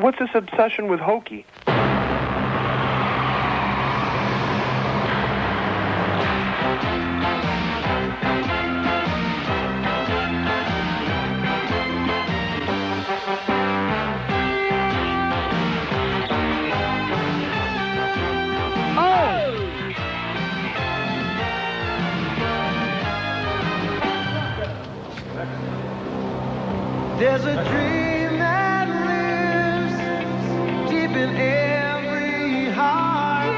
What's this obsession with hokey? There's a dream that lives deep in every heart.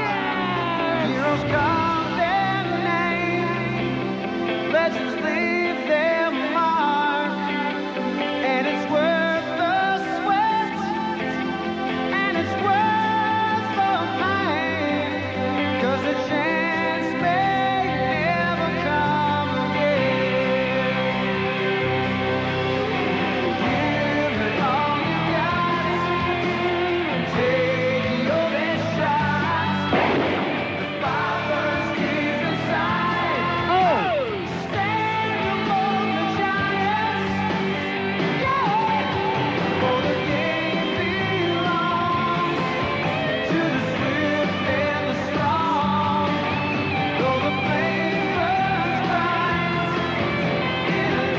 Heroes carve their name, legends leave their mark, and it's worth the sweat, and it's worth the pain, 'cause the chance may never come again. Give it all you got, take your best shot. The fire's deep inside. Stand among the giants. Yeah, for the game belongs to the swift and the strong. Though the flame burns bright, in an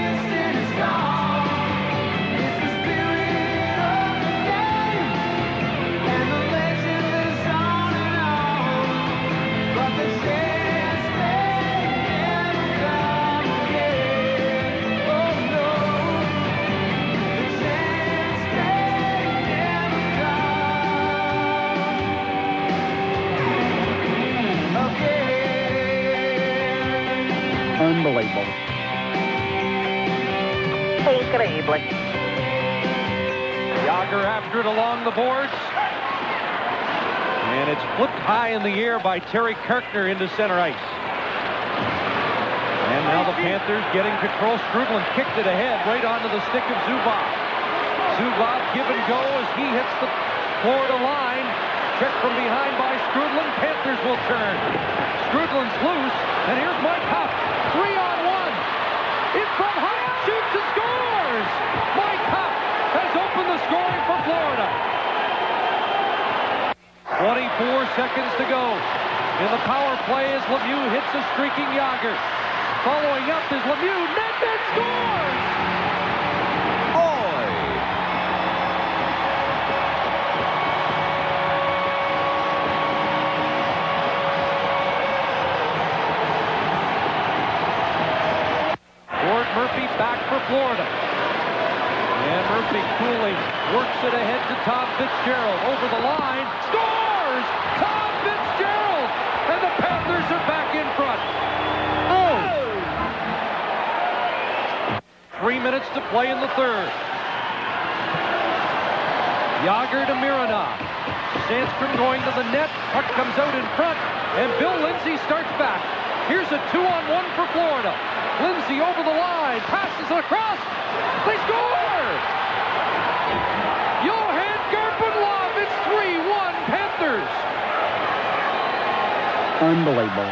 instant it's gone. It's the spirit of the game, and the legend lives on and on. But the chance may never come again. Oh no, the chance may never come again. Unbelievable. Increíble. Yager after it along the boards. And it's flipped high in the air by Terry Kirkner into center ice. And now the Panthers getting control. Strudlin kicked it ahead right onto the stick of Zubov. Zubov give and go as he hits the Florida line. Check from behind by Strudlin. Panthers will turn. Strudlin's loose. And here's Mike Huff. 3-on-1. In from Huff. Shoots and scores. Mike Huff has opened the scoring for Florida. 24 seconds to go. In the power play as Lemieux hits a streaking Yager. Following up is Lemieux. Net scores! Oy! Gord Murphy back for Florida. And Murphy coolly works it ahead to Tom Fitzgerald. Over the line. Scores! Tom Fitzgerald! And the Panthers are back in front. 3 minutes to play in the third. Yager to Mironov. Sandstrom going to the net. Puck comes out in front. And Bill Lindsay starts back. Here's a 2-on-1 for Florida. Lindsay over the line. Passes it across. They score! Johan Garpenlov. It's 3-1 Panthers. Unbelievable.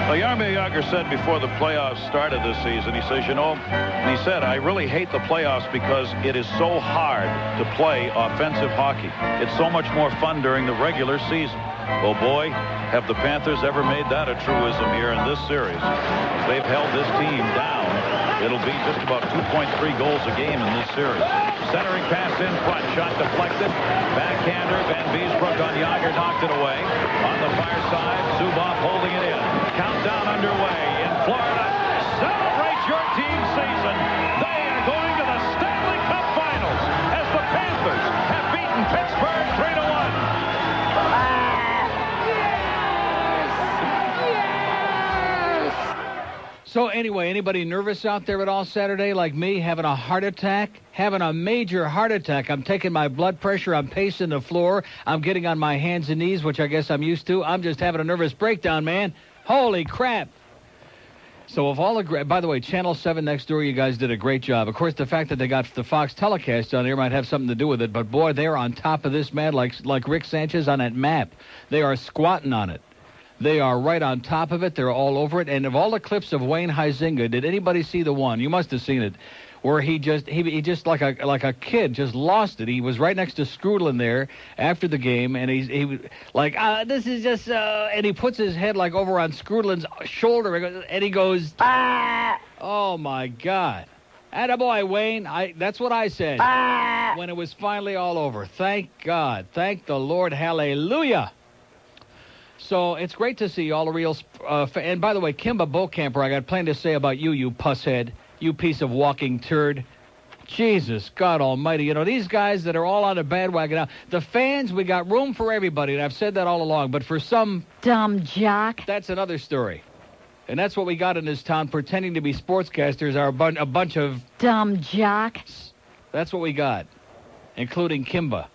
Well, Jaromir Jagr said before the playoffs started this season, he says, and he said, I really hate the playoffs because it is so hard to play offensive hockey. It's so much more fun during the regular season. Well, boy, have the Panthers ever made that a truism here in this series. They've held this team down. It'll be just about 2.3 goals a game in this series. Centering pass in front, shot deflected. Backhander, Van Beesbrook on Yager, knocked it away. On the far side, Zubov holding it in. Countdown underway in Florida. Celebrate your team season. They are going to the Stanley Cup Finals as the Panthers have beaten Pittsburgh 3-1. So anyway, anybody nervous out there at all Saturday like me, having a heart attack? Having a major heart attack. I'm taking my blood pressure. I'm pacing the floor. I'm getting on my hands and knees, which I guess I'm used to. I'm just having a nervous breakdown, man. Holy crap. So if all the... By the way, Channel 7 next door, you guys did a great job. Of course, the fact that they got the Fox telecast on there might have something to do with it. But, boy, they're on top of this, man, like Rick Sanchez on that map. They are squatting on it. They are right on top of it. They're all over it. And of all the clips of Wayne Huizenga, did anybody see the one? You must have seen it. where he just like a kid just lost it. He was right next to Scrudlin there after the game, and he was like, this is just, and he puts his head like over on Scrudlin's shoulder, and he goes, ah! Oh my God. Attaboy, Wayne. That's what I said when it was finally all over. Thank God. Thank the Lord. Hallelujah. So it's great to see all the real... and by the way, Kimba Beaucamper, I got plenty to say about you, you pusshead. You piece of walking turd. Jesus, God almighty. You know, these guys that are all on the bandwagon now, the fans, we got room for everybody, and I've said that all along. But for some... dumb jock. That's another story. And that's what we got in this town, pretending to be sportscasters are a bunch of... dumb jock. That's what we got, including Kimba.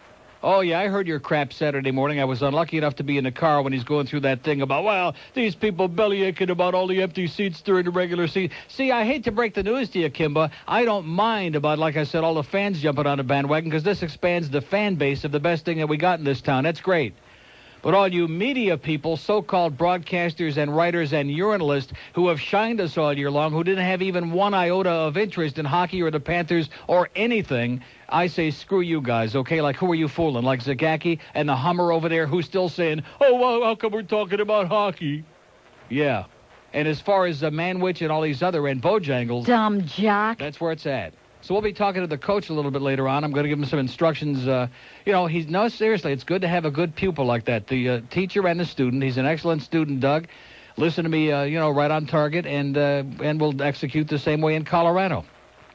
Oh, yeah, I heard your crap Saturday morning. I was unlucky enough to be in the car when he's going through that thing about, well, these people bellyaching about all the empty seats during the regular season. See, I hate to break the news to you, Kimba. I don't mind about, like I said, all the fans jumping on the bandwagon, because this expands the fan base of the best thing that we got in this town. That's great. But all you media people, so-called broadcasters and writers and urinalists who have shined us all year long, who didn't have even one iota of interest in hockey or the Panthers or anything, I say screw you guys, okay? Like, who are you fooling? Like Zagacki and the Hummer over there who's still saying, oh, well, how come we're talking about hockey? Yeah. And as far as Manwich and all these other and Bojangles... dumb jock. That's where it's at. So we'll be talking to the coach a little bit later on. I'm going to give him some instructions. No, seriously, it's good to have a good pupil like that. The teacher and the student. He's an excellent student, Doug. Listen to me, right on target, and we'll execute the same way in Colorado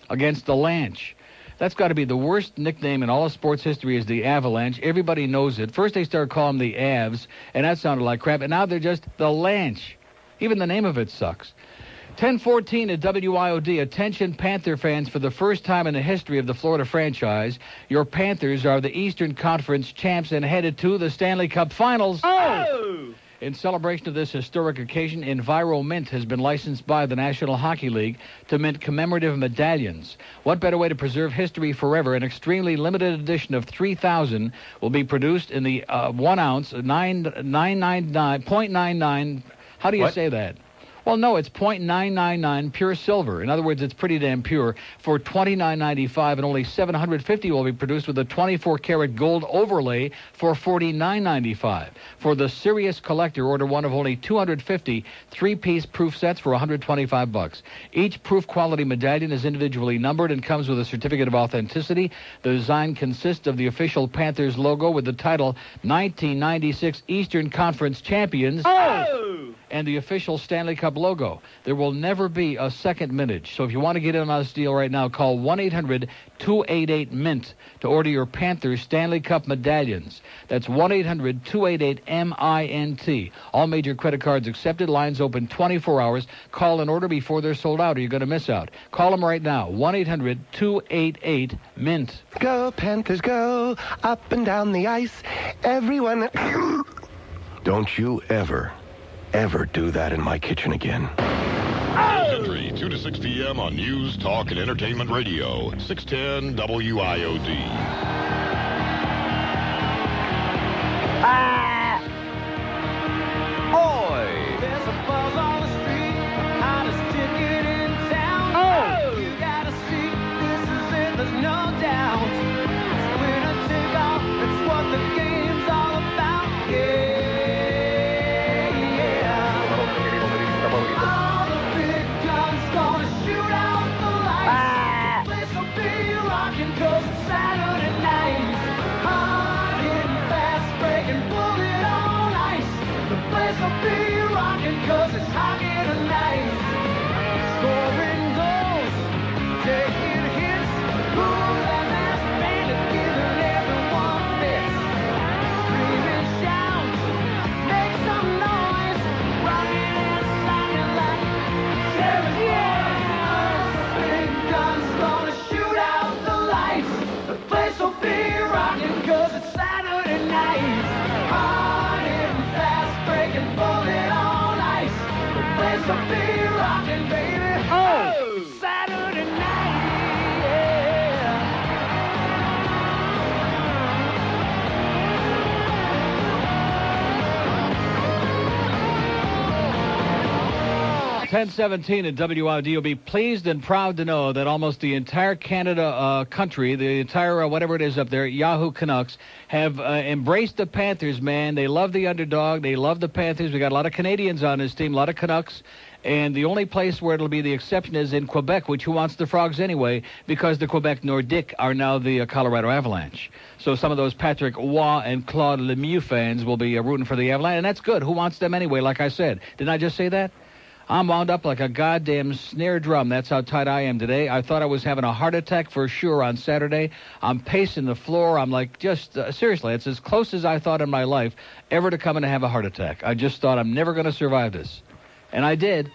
against the Lanch. That's got to be the worst nickname in all of sports history is the Avalanche. Everybody knows it. First they started calling them the Avs, and that sounded like crap. And now they're just the Lanch. Even the name of it sucks. 10:14 at WIOD. Attention, Panther fans. For the first time in the history of the Florida franchise, your Panthers are the Eastern Conference champs and headed to the Stanley Cup Finals. Oh! In celebration of this historic occasion, EnviroMint has been licensed by the National Hockey League to mint commemorative medallions. What better way to preserve history forever? An extremely limited edition of 3,000 will be produced in the 1 ounce, 0.99. How do you say that? Well, no, it's 0.999 pure silver. In other words, it's pretty damn pure. For $29.95, and only 750 will be produced with a 24-karat gold overlay for $49.95. For the serious collector, order one of only 250 three-piece proof sets for $125. Each proof quality medallion is individually numbered and comes with a certificate of authenticity. The design consists of the official Panthers logo with the title 1996 Eastern Conference Champions. Oh! And the official Stanley Cup logo. There will never be a second mintage. So if you want to get in on this deal right now, call 1-800-288-MINT to order your Panthers Stanley Cup medallions. That's 1-800-288-MINT. All major credit cards accepted. Lines open 24 hours. Call and order before they're sold out or you're going to miss out. Call them right now. 1-800-288-MINT. Go, Panthers, go. Up and down the ice. Everyone... Don't you ever do that in my kitchen again. Henry, 2 to 6 p.m. on News, Talk, and Entertainment Radio, 610 WIOD. There's a buzz on the street, hottest ticket in town. Oh! You gotta see, this is it, there's no doubt. It's winner take all, that's what the game's all about. All the big guns gonna shoot out the lights. The place will be rocking 'cause it's Saturday night. Hard hitting, fast breaking, bullet on ice. The place will be rocking 'cause it's hockey tonight. Scoring goals, taking hits. Cool and mass bandit, giving everyone fits. Screaming, shout, make some noise. Rocking and sliding like terrorists. Big guns gonna shoot out the lights. The place will be rocking 'cause it's Saturday night. Hard hitting, fast breaking, bullet on ice. The place will be rocking, baby. Oh! Saturday night, yeah. 10:17 at WID. You'll be pleased and proud to know that almost the entire Canada country, the entire whatever it is up there, Yahoo Canucks, have embraced the Panthers, man. They love the underdog. They love the Panthers. We got a lot of Canadians on this team, a lot of Canucks. And the only place where it'll be the exception is in Quebec, which who wants the Frogs anyway, because the Quebec Nordiques are now the Colorado Avalanche. So some of those Patrick Waugh and Claude Lemieux fans will be rooting for the Avalanche, and that's good. Who wants them anyway, like I said? Didn't I just say that? I'm wound up like a goddamn snare drum. That's how tight I am today. I thought I was having a heart attack for sure on Saturday. I'm pacing the floor. I'm like, just, seriously, it's as close as I thought in my life ever to coming to have a heart attack. I just thought I'm never going to survive this. And I did.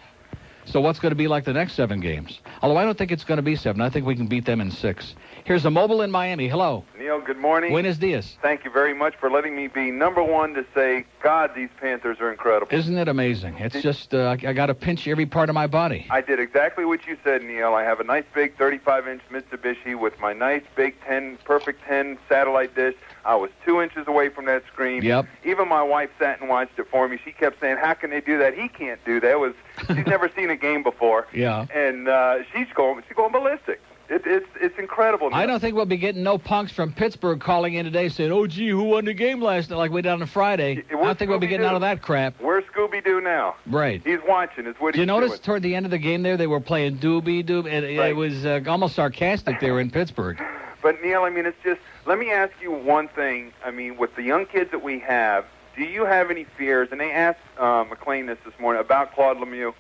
So what's going to be like the next 7 games? Although I don't think it's going to be 7. I think we can beat them in 6. Here's a mobile in Miami. Hello. Neil, good morning. Buenos dias. Thank you very much for letting me be number one to say, God, these Panthers are incredible. Isn't it amazing? It's just, I got to pinch every part of my body. I did exactly what you said, Neil. I have a nice big 35-inch Mitsubishi with my nice big perfect 10 satellite dish. I was 2 inches away from that screen. Yep. Even my wife sat and watched it for me. She kept saying, how can they do that? He can't do that. She's never seen a game before. Yeah. And she's going ballistic. It's incredible. Neil. I don't think we'll be getting no punks from Pittsburgh calling in today saying, oh, gee, who won the game last night like we did on Friday. I don't think we'll be getting out of that crap. Where's Scooby-Doo now? Right. He's watching. Is what Did you notice toward the end of the game there, they were playing Doobie-Doob, and it was almost sarcastic there in Pittsburgh. But, Neil, I mean, it's just, let me ask you one thing. I mean, with the young kids that we have, do you have any fears? And they asked MacLean this morning about Claude Lemieux.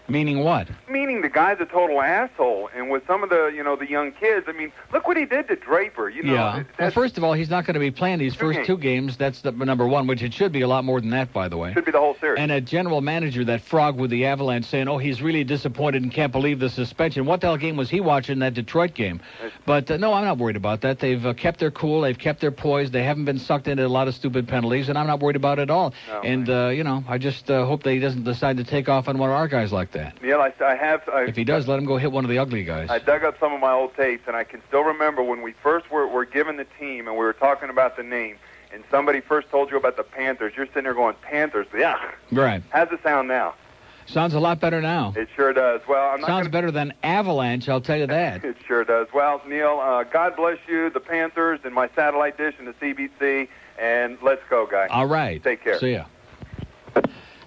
Meaning what? Meaning the guy's a total asshole. And with some of the, the young kids, I mean, look what he did to Draper. Yeah. Well, first of all, he's not going to be playing these first 2 games. That's the number one, which it should be a lot more than that, by the way. Should be the whole series. And a general manager, that frog with the Avalanche, saying, oh, he's really disappointed and can't believe the suspension. What the hell game was he watching, that Detroit game? But, no, I'm not worried about that. They've kept their cool. They've kept their poise. They haven't been sucked into a lot of stupid penalties, and I'm not worried about it at all. No, and, I just hope that he doesn't decide to take off on one of our guys like that. Yeah, if he does, let him go hit one of the ugly guys. I dug up some of my old tapes, and I can still remember when we first were given the team and we were talking about the name, and somebody first told you about the Panthers. You're sitting there going, Panthers, yeah. Right. How's it sound now? Sounds a lot better now. It sure does. Well, I'm not Sounds better than Avalanche, I'll tell you that. It sure does. Well, Neil, God bless you, the Panthers, and my satellite dish and the CBC, and let's go, guys. All right. Take care. See ya.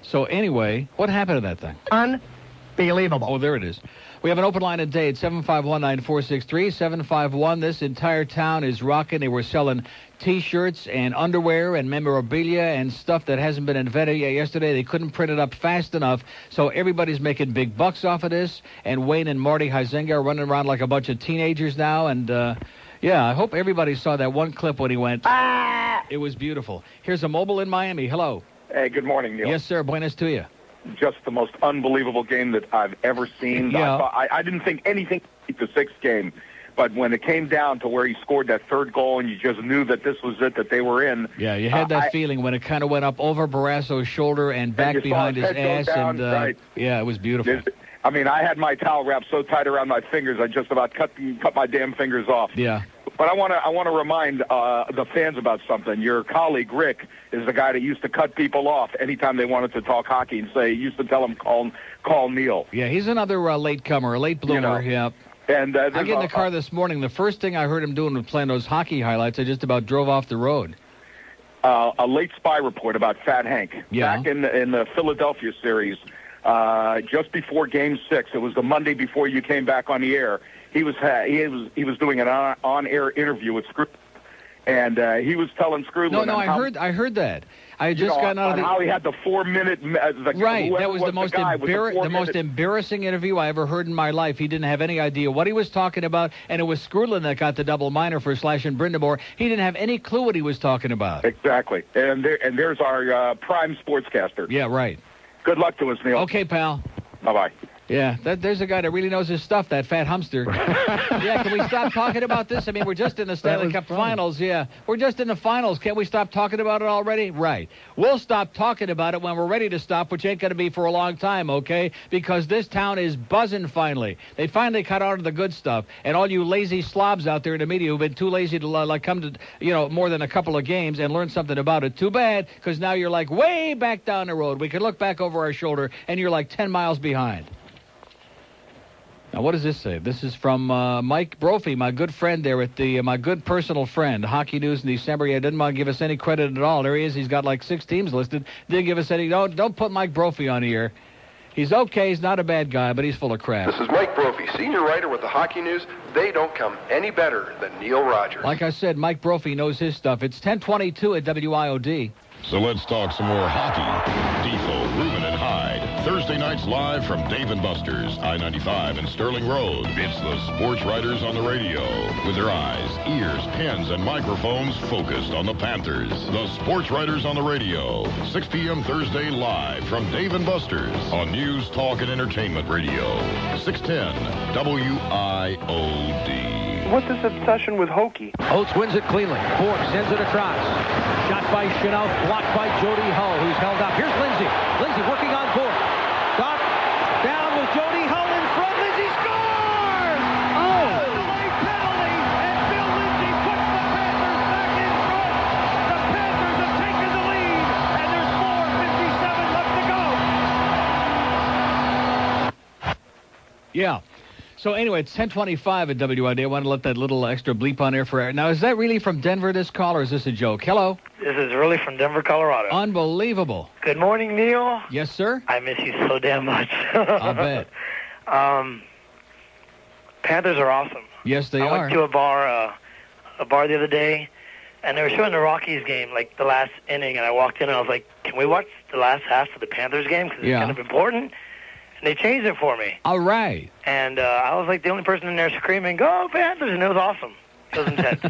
So anyway, what happened to that thing? Unbelievable. Oh, there it is. We have an open line today at 751-9463. 751, this entire town is rocking. They were selling T-shirts and underwear and memorabilia and stuff that hasn't been invented yet. Yesterday, they couldn't print it up fast enough, so everybody's making big bucks off of this. And Wayne and Marty Huizenga are running around like a bunch of teenagers now. And, yeah, I hope everybody saw that one clip when he went, ah! It was beautiful. Here's a mobile in Miami. Hello. Hey, good morning, Neil. Yes, sir. Buenas to you. Just the most unbelievable game that I've ever seen. Yeah. I didn't think anything beat the 6th game, but when it came down to where he scored that 3rd goal and you just knew that this was it, that they were in. Yeah, you had that feeling when it kind of went up over Barrasso's shoulder and back behind his ass. Down, and right. Yeah, it was beautiful. I mean, I had my towel wrapped so tight around my fingers, I just about cut my damn fingers off. Yeah. But I want to remind the fans about something. Your colleague Rick is the guy that used to cut people off anytime they wanted to talk hockey and say, he used to tell them call Neil. Yeah, he's another latecomer, a late bloomer. Yeah. And I get in the car this morning. The first thing I heard him doing was playing those hockey highlights. I just about drove off the road. A late spy report about Fat Hank. Yeah. Back in the Philadelphia series, just before Game 6, it was the Monday before you came back on the air. He was doing an on-air interview with Scrooge, and he was telling Scrooge. No, I heard that. I had just gotten out of how he had the 4-minute. Right, that was the most embarrassing interview I ever heard in my life. He didn't have any idea what he was talking about, and it was Skrulin that got the double minor for slashing Brindamore. He didn't have any clue what he was talking about. Exactly, and there's our prime sportscaster. Yeah, right. Good luck to us, Neil. Okay, pal. Bye-bye. Yeah, there's a guy that really knows his stuff, that fat hamster. Yeah, can we stop talking about this? I mean, we're just in the Stanley Cup Finals. Yeah, we're just in the finals. Can't we stop talking about it already? Right. We'll stop talking about it when we're ready to stop, which ain't going to be for a long time, okay? Because this town is buzzing finally. They finally cut out of the good stuff. And all you lazy slobs out there in the media who've been too lazy to come to, more than a couple of games and learn something about it. Too bad, because now you're like way back down the road. We can look back over our shoulder, and you're like 10 miles behind. Now, what does this say? This is from Mike Brophy, my good friend there at my good personal friend, Hockey News in December. He didn't want to give us any credit at all. There he is. He's got like 6 teams listed. Didn't give us any. Don't put Mike Brophy on here. He's okay. He's not a bad guy, but he's full of crap. This is Mike Brophy, senior writer with the Hockey News. They don't come any better than Neil Rogers. Like I said, Mike Brophy knows his stuff. It's 10:22 at WIOD. So let's talk some more hockey. Defoe, Rubin, and Hyde. Thursday nights live from Dave & Buster's, I-95 and Sterling Road. It's the sports writers on the radio with their eyes, ears, pens, and microphones focused on the Panthers. The sports writers on the radio. 6 p.m. Thursday live from Dave & Buster's on News, Talk, and Entertainment Radio. 610 WIOD. What's this obsession with hokey? Oates wins it cleanly. Forbes sends it across. Shot by Chanel, blocked by Jody Hull, who's held up. Here's Lindsay. Lindsay working on board. Dot down with Jody Hull in front. Lindsay scores! Oh! Delayed penalty, and Bill Lindsay puts the Panthers back in front. The Panthers have taken the lead, and there's 4:57 left to go. Yeah. So anyway, it's 10:25 at WID. I want to let that little extra bleep on there for. Now, is that really from Denver, this call, or is this a joke? Hello? This is really from Denver, Colorado. Unbelievable. Good morning, Neil. Yes, sir? I miss you so damn much. I'll bet. Panthers are awesome. Yes, they I are. went to a bar the other day, and they were showing the Rockies game, like the last inning, and I walked in and I was like, can we watch the last half of the Panthers game? Because it's kind of important. And they changed it for me. All right. And I was like the only person in there screaming, go Panthers, and it was awesome. It was intense.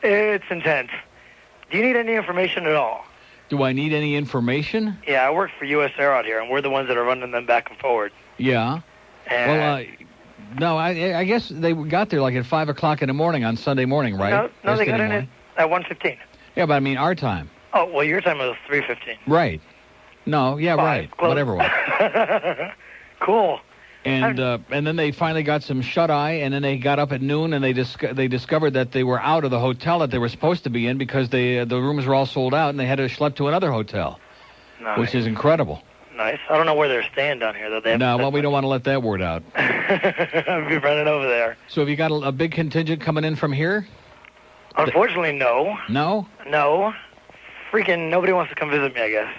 It's intense. Do you need any information at all? Do I need any information? Yeah, I work for U.S. Air out here, and we're the ones that are running them back and forward. Yeah. And well, no, I guess they got there like at 5 o'clock in the morning on Sunday morning, right? No, they got in at 1:15. Yeah, but I mean our time. Oh, well, your time was 3:15. Right. No, yeah, right. Close. Whatever one. Cool. And then they finally got some shut-eye, and then they got up at noon, and they discovered that they were out of the hotel that they were supposed to be in because the rooms were all sold out, and they had to schlep to another hotel, which is incredible. Nice. I don't know where they're staying down here, though. We don't want to let that word out. I'll be running over there. So have you got a big contingent coming in from here? Unfortunately, no. No? No. Freaking nobody wants to come visit me, I guess.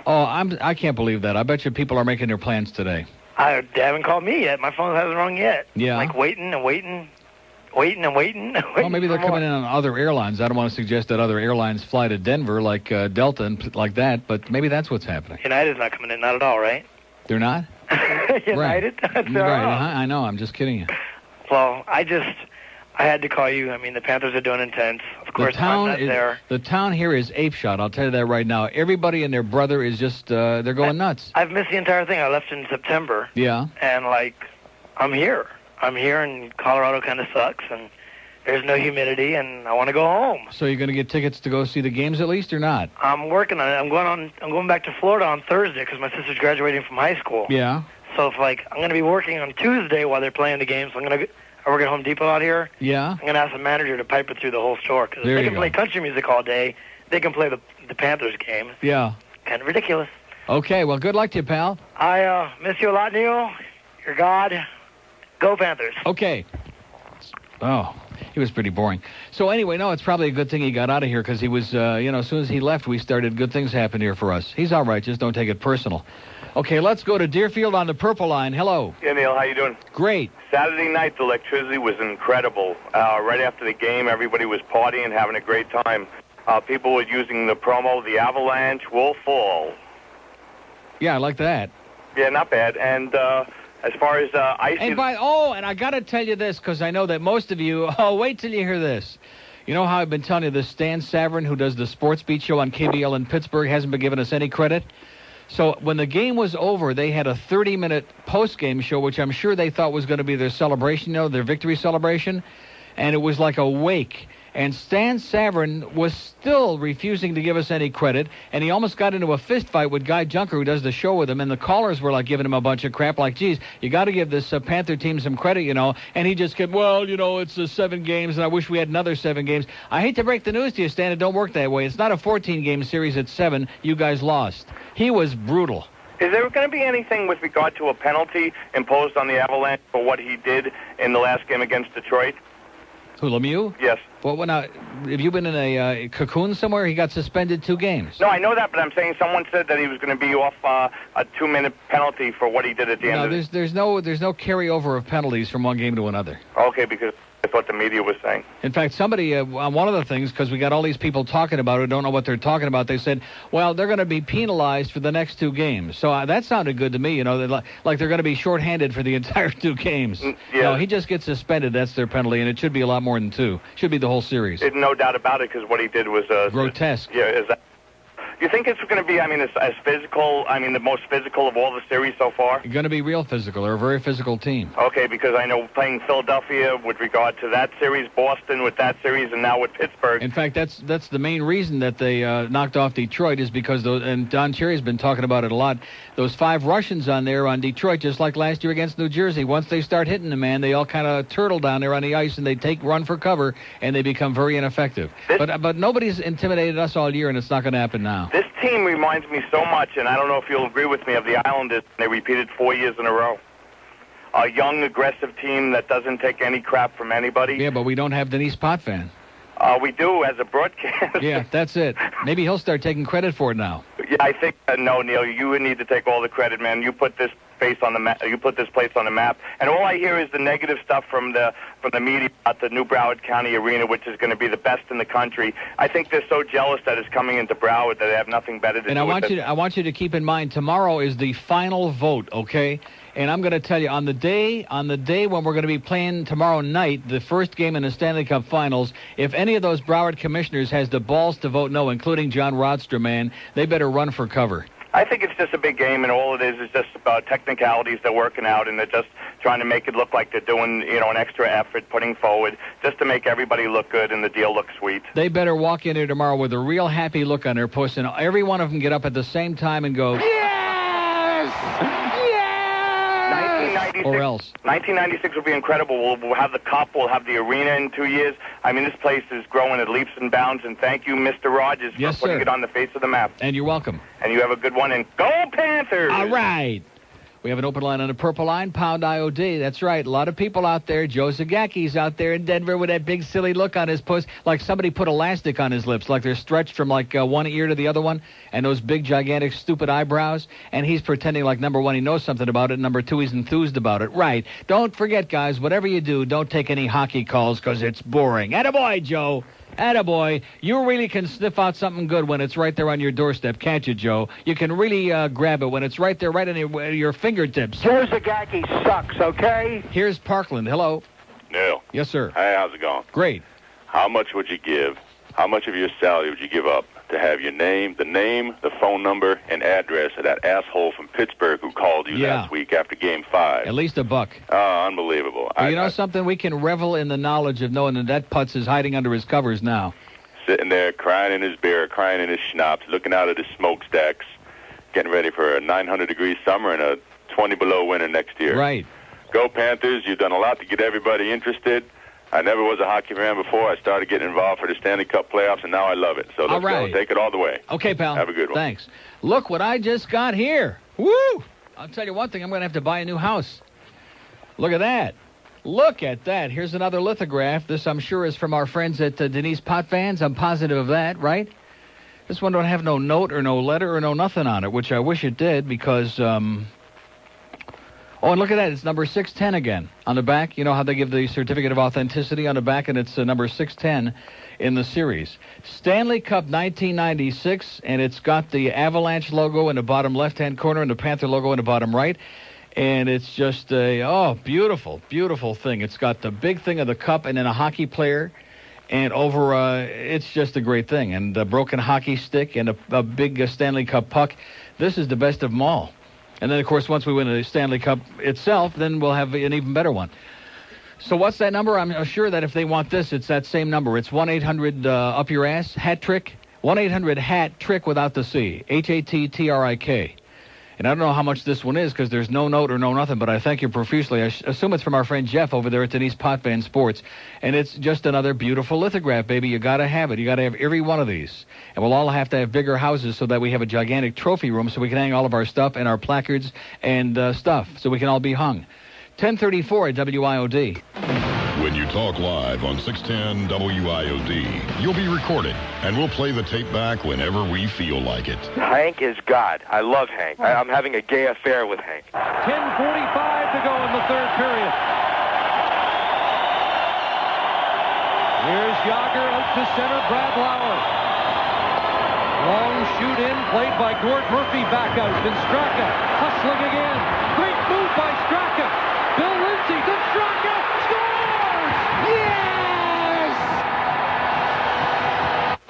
Oh, I can't believe that. I bet you people are making their plans today. They haven't called me yet. My phone hasn't rung yet. Yeah. Like waiting. Well, maybe they're coming in on other airlines. I don't want to suggest that other airlines fly to Denver like Delta and like that, but maybe that's what's happening. United's not coming in, not at all, right? They're not? United? Right. I know. I'm just kidding you. Well, I had to call you. I mean, the Panthers are doing intense. Of course, I'm not there. The town here is apeshot. I'll tell you that right now. Everybody and their brother is just, they're going nuts. I've missed the entire thing. I left in September. Yeah. And, I'm here. and Colorado kind of sucks, and there's no humidity, and I want to go home. So you're going to get tickets to go see the games at least, or not? I'm working on it. I'm going back to Florida on Thursday because my sister's graduating from high school. Yeah. So I'm going to be working on Tuesday while they're playing the games. So I work at Home Depot out here. Yeah. I'm going to ask the manager to pipe it through the whole store because if they can play country music all day, they can play the Panthers game. Yeah. Kind of ridiculous. Okay, well, good luck to you, pal. I miss you a lot, Neil. You're God. Go Panthers. Okay. Oh, he was pretty boring. So anyway, no, it's probably a good thing he got out of here because he was, as soon as he left, we started good things happen here for us. He's all right. Just don't take it personal. Okay, let's go to Deerfield on the purple line. Hello. Yeah, Neil, how you doing? Great. Saturday night, the electricity was incredible. Right after the game, everybody was partying, having a great time. People were using the promo, the Avalanche will fall. Yeah, I like that. Yeah, not bad. And as far as ice... And I got to tell you this, because I know that most of you... wait till you hear this. You know how I've been telling you this Stan Savran, who does the Sports Beat show on KBL in Pittsburgh, hasn't been giving us any credit? So when the game was over, they had a 30-minute post-game show, which I'm sure they thought was going to be their celebration, their victory celebration. And it was like a wake. And Stan Savran was still refusing to give us any credit, and he almost got into a fist fight with Guy Junker, who does the show with him, and the callers were like giving him a bunch of crap, like, geez, you got to give this Panther team some credit, and he just kept, it's 7 games, and I wish we had another 7 games. I hate to break the news to you, Stan, it don't work that way. It's not a 14-game series, it's 7. You guys lost. He was brutal. Is there going to be anything with regard to a penalty imposed on the Avalanche for what he did in the last game against Detroit? Who, Lemieux? Yes. Well, have you been in a cocoon somewhere? He got suspended 2 games. No, I know that, but I'm saying someone said that he was going to be off a 2-minute penalty for what he did at the end of it. There's no carryover of penalties from one game to another. Okay, because that's what the media was saying. In fact, somebody, on one of the things, because we got all these people talking about it, don't know what they're talking about, they said, well, they're going to be penalized for the next 2 games. So that sounded good to me, like they're going to be shorthanded for the entire 2 games. Yeah. No, he just gets suspended. That's their penalty, and it should be a lot more than 2. Should be the whole series. No doubt about it, because what he did was... grotesque. Yeah, you think it's going to be, as physical, the most physical of all the series so far? Going to be real physical. They're a very physical team. Okay, because I know playing Philadelphia with regard to that series, Boston with that series, and now with Pittsburgh. In fact, that's the main reason that they knocked off Detroit is because and Don Cherry's been talking about it a lot, those 5 Russians on there on Detroit, just like last year against New Jersey, once they start hitting the man, they all kind of turtle down there on the ice and they run for cover, and they become very ineffective. But nobody's intimidated us all year, and it's not going to happen now. This team reminds me so much, and I don't know if you'll agree with me, of the Islanders. They repeated 4 years in a row. A young, aggressive team that doesn't take any crap from anybody. Yeah, but we don't have Denise Potvin. We do as a broadcast. Yeah, that's it. Maybe he'll start taking credit for it now. Yeah, I think no, Neil. You would need to take all the credit, man. You put this place on the map. You put this place on the map, and all I hear is the negative stuff from the media about the new Broward County Arena, which is going to be the best in the country. I think they're so jealous that it's coming into Broward that they have nothing better to do. And I want you to keep in mind, tomorrow is the final vote, okay? And I'm going to tell you, on the day when we're going to be playing tomorrow night, the first game in the Stanley Cup Finals, if any of those Broward commissioners has the balls to vote no, including John Rodster, man, they better run for cover. I think it's just a big game, and all it is just about technicalities they're working out, and they're just trying to make it look like they're doing, an extra effort, putting forward, just to make everybody look good and the deal look sweet. They better walk in here tomorrow with a real happy look on their puss, and every one of them get up at the same time and go, yes! Or else. 1996 will be incredible. We'll have the Cup. We'll have the arena in 2 years. This place is growing at leaps and bounds, and thank you, Mr. Rogers, for putting it on the face of the map. And you're welcome. And you have a good one, and go Panthers! All right. We have an open line on the purple line, pound IOD. That's right. A lot of people out there. Joe Zagaki's out there in Denver with that big silly look on his puss, like somebody put elastic on his lips, like they're stretched from one ear to the other one, and those big, gigantic, stupid eyebrows. And he's pretending like, number 1, he knows something about it, number 2, he's enthused about it. Right. Don't forget, guys, whatever you do, don't take any hockey calls because it's boring. Attaboy, Joe. Attaboy. You really can sniff out something good when it's right there on your doorstep, can't you, Joe? You can really grab it when it's right there, right on your fingertips. Joe Zagacki sucks, okay? Here's Parkland. Hello. Neil. Yes, sir. Hey, how's it going? Great. How much would you give? How much of your salary would you give up to have your name, the phone number, and address of that asshole from Pittsburgh who called you last week after Game 5? At least $1. Oh, unbelievable. Well, you know something? We can revel in the knowledge of knowing that Putz is hiding under his covers now. Sitting there crying in his beer, crying in his schnapps, looking out at his smokestacks, getting ready for a 900-degree summer and a 20-below winter next year. Right. Go Panthers. You've done a lot to get everybody interested. I never was a hockey fan before. I started getting involved for the Stanley Cup playoffs, and now I love it. So let's go. Take it all the way. Okay, pal. Have a good one. Thanks. Look what I just got here. Woo! I'll tell you one thing. I'm going to have to buy a new house. Look at that. Look at that. Here's another lithograph. This, I'm sure, is from our friends at Denise Potvins. I'm positive of that, right? This one don't have no note or no letter or no nothing on it, which I wish it did because... Oh, and look at that. It's number 610 again. On the back, you know how they give the certificate of authenticity on the back, and it's number 610 in the series. Stanley Cup 1996, and it's got the Avalanche logo in the bottom left-hand corner and the Panther logo in the bottom right. And it's just a, beautiful, beautiful thing. It's got the big thing of the cup and then a hockey player. And over, it's just a great thing. And a broken hockey stick and a big Stanley Cup puck. This is the best of them all. And then, of course, once we win the Stanley Cup itself, then we'll have an even better one. So what's that number? I'm sure that if they want this, it's that same number. It's 1-800-UP-YOUR-ASS, hat trick. 1-800-HAT-TRICK without the C. HATTRIK. And I don't know how much this one is because there's no note or no nothing, but I thank you profusely. I assume it's from our friend Jeff over there at Denise Potvin Sports. And it's just another beautiful lithograph, baby. You got to have it. You got to have every one of these. And we'll all have to have bigger houses so that we have a gigantic trophy room so we can hang all of our stuff and our placards and stuff so we can all be hung. 1034 at WIOD. When you talk live on 610 WIOD, you'll be recorded, and we'll play the tape back whenever we feel like it. Hank is God. I love Hank. I'm having a gay affair with Hank. 10:45 to go in the third period. Here's Yager out to center, Brad Lauer. Long shoot in, played by Gord Murphy, back out. Then Straka hustling again. Great move by Straka. Bill Lindsay to Straka. Scores! Yes!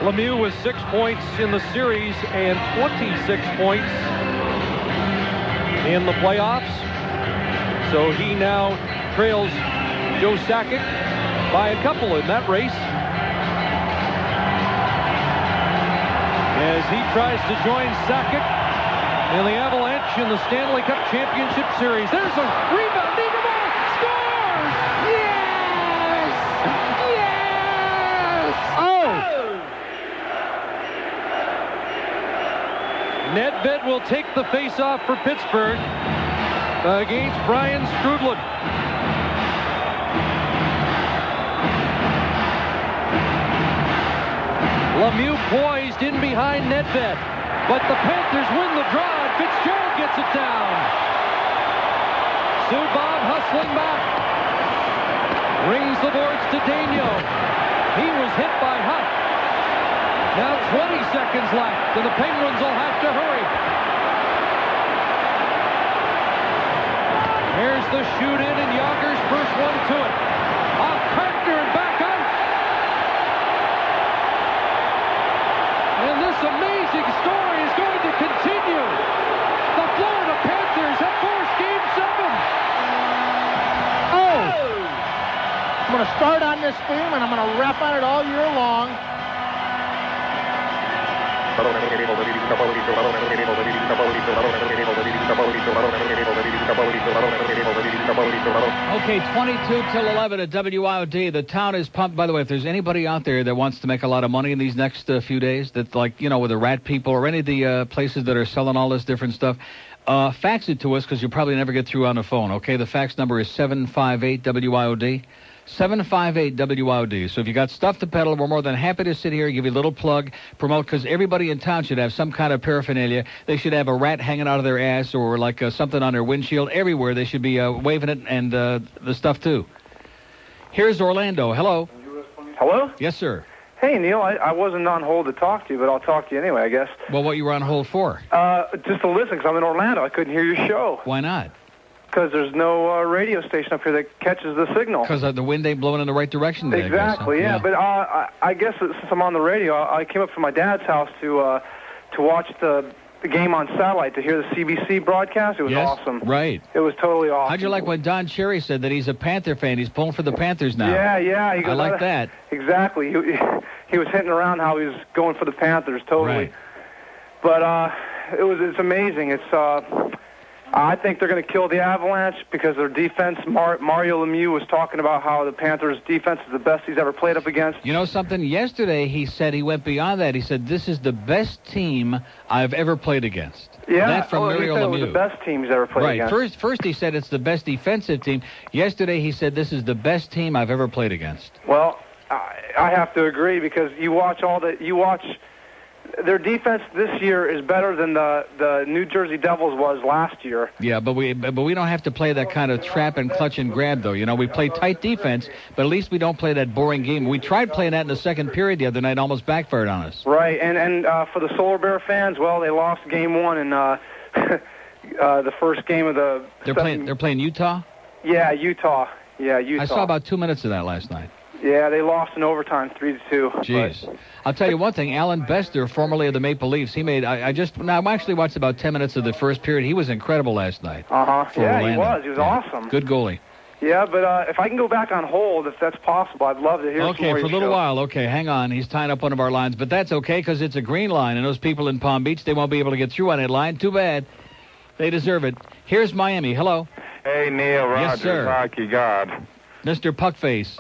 Lemieux with 6 points in the series and 26 points in the playoffs. So he now trails Joe Sakic by a couple in that race. As he tries to join Sakic in the Avalanche in the Stanley Cup Championship Series. There's a rebound. Niedermeyer scores! Yes! Yes! Oh! Nedved will take the face-off for Pittsburgh against Brian Strudlin. Lemieux poised in behind Nedved, but the Panthers win the draw, and Fitzgerald gets it down. Zubov hustling back. Rings the boards to Daigneault. He was hit by Huff. Now 20 seconds left, and the Penguins will have to hurry. Here's the shoot in, and Yager's first one to it. Off Carter and back out. And this amazing story is going to continue. The Florida Panthers have forced Game 7. Oh! I'm going to start on this theme, and I'm going to rap on it all year long. Okay, 22 till 11 at WIOD. The town is pumped. By the way, if there's anybody out there that wants to make a lot of money in these next few days, that like, you know, with the rat people or any of the places that are selling all this different stuff, fax it to us because you'll probably never get through on the phone, okay? The fax number is 758-WIOD. 758-WIOD. So if you got stuff to peddle, we're more than happy to sit here, give you a little plug, promote, because everybody in town should have some kind of paraphernalia. They should have a rat hanging out of their ass or like something on their windshield. Everywhere they should be waving it and the stuff too. Here's Orlando. Hello. Hello? Yes, sir. Hey, Neil, I wasn't on hold to talk to you, but I'll talk to you anyway, I guess. Well, what you were on hold for? Just to listen, because I'm in Orlando. I couldn't hear your show. Why not? Because there's no radio station up here that catches the signal. Because the wind ain't blowing in the right direction today. Exactly, yeah. But I guess since I'm on the radio, I came up from my dad's house to watch the game on satellite, to hear the CBC broadcast. It was awesome. Right. It was totally awesome. How'd you like when Don Cherry said that he's a Panther fan? He's pulling for the Panthers now. Yeah. He goes, I like that. Exactly. He was hinting around how he was going for the Panthers, totally. Right. But it's amazing. I think they're going to kill the Avalanche because their defense. Mario Lemieux was talking about how the Panthers' defense is the best he's ever played up against. You know something? Yesterday he said he went beyond that. He said, this is the best team I've ever played against. Yeah, that from Mario Lemieux. It was was the best team he's ever played against. Right. First he said it's the best defensive team. Yesterday he said this is the best team I've ever played against. Well, I have to agree because you watch their defense this year is better than the New Jersey Devils was last year. Yeah, but we don't have to play that kind of trap and clutch and grab, though. You know, we play tight defense, but at least we don't play that boring game. We tried playing that in the second period the other night, almost backfired on us. Right, and for the Solar Bear fans, well, they lost Game 1 in the first game of the. They're playing Utah. Yeah, Utah. Yeah, Utah. I saw about 2 minutes of that last night. Yeah, they lost in overtime, 3-2. Jeez. I'll tell you one thing. Alan Bester, formerly of the Maple Leafs, he made. I actually watched about 10 minutes of the first period. He was incredible last night. Yeah, Orlando. he was. He was awesome. Good goalie. Yeah, but if I can go back on hold, if that's possible, I'd love to hear some more. Okay, for a little while. Okay, hang on. He's tying up one of our lines, but that's okay because it's a green line, and those people in Palm Beach, they won't be able to get through on that line. Too bad. They deserve it. Here's Miami. Hello. Hey, Neil Rogers, Yes, sir. hockey god. Mr. Puckface.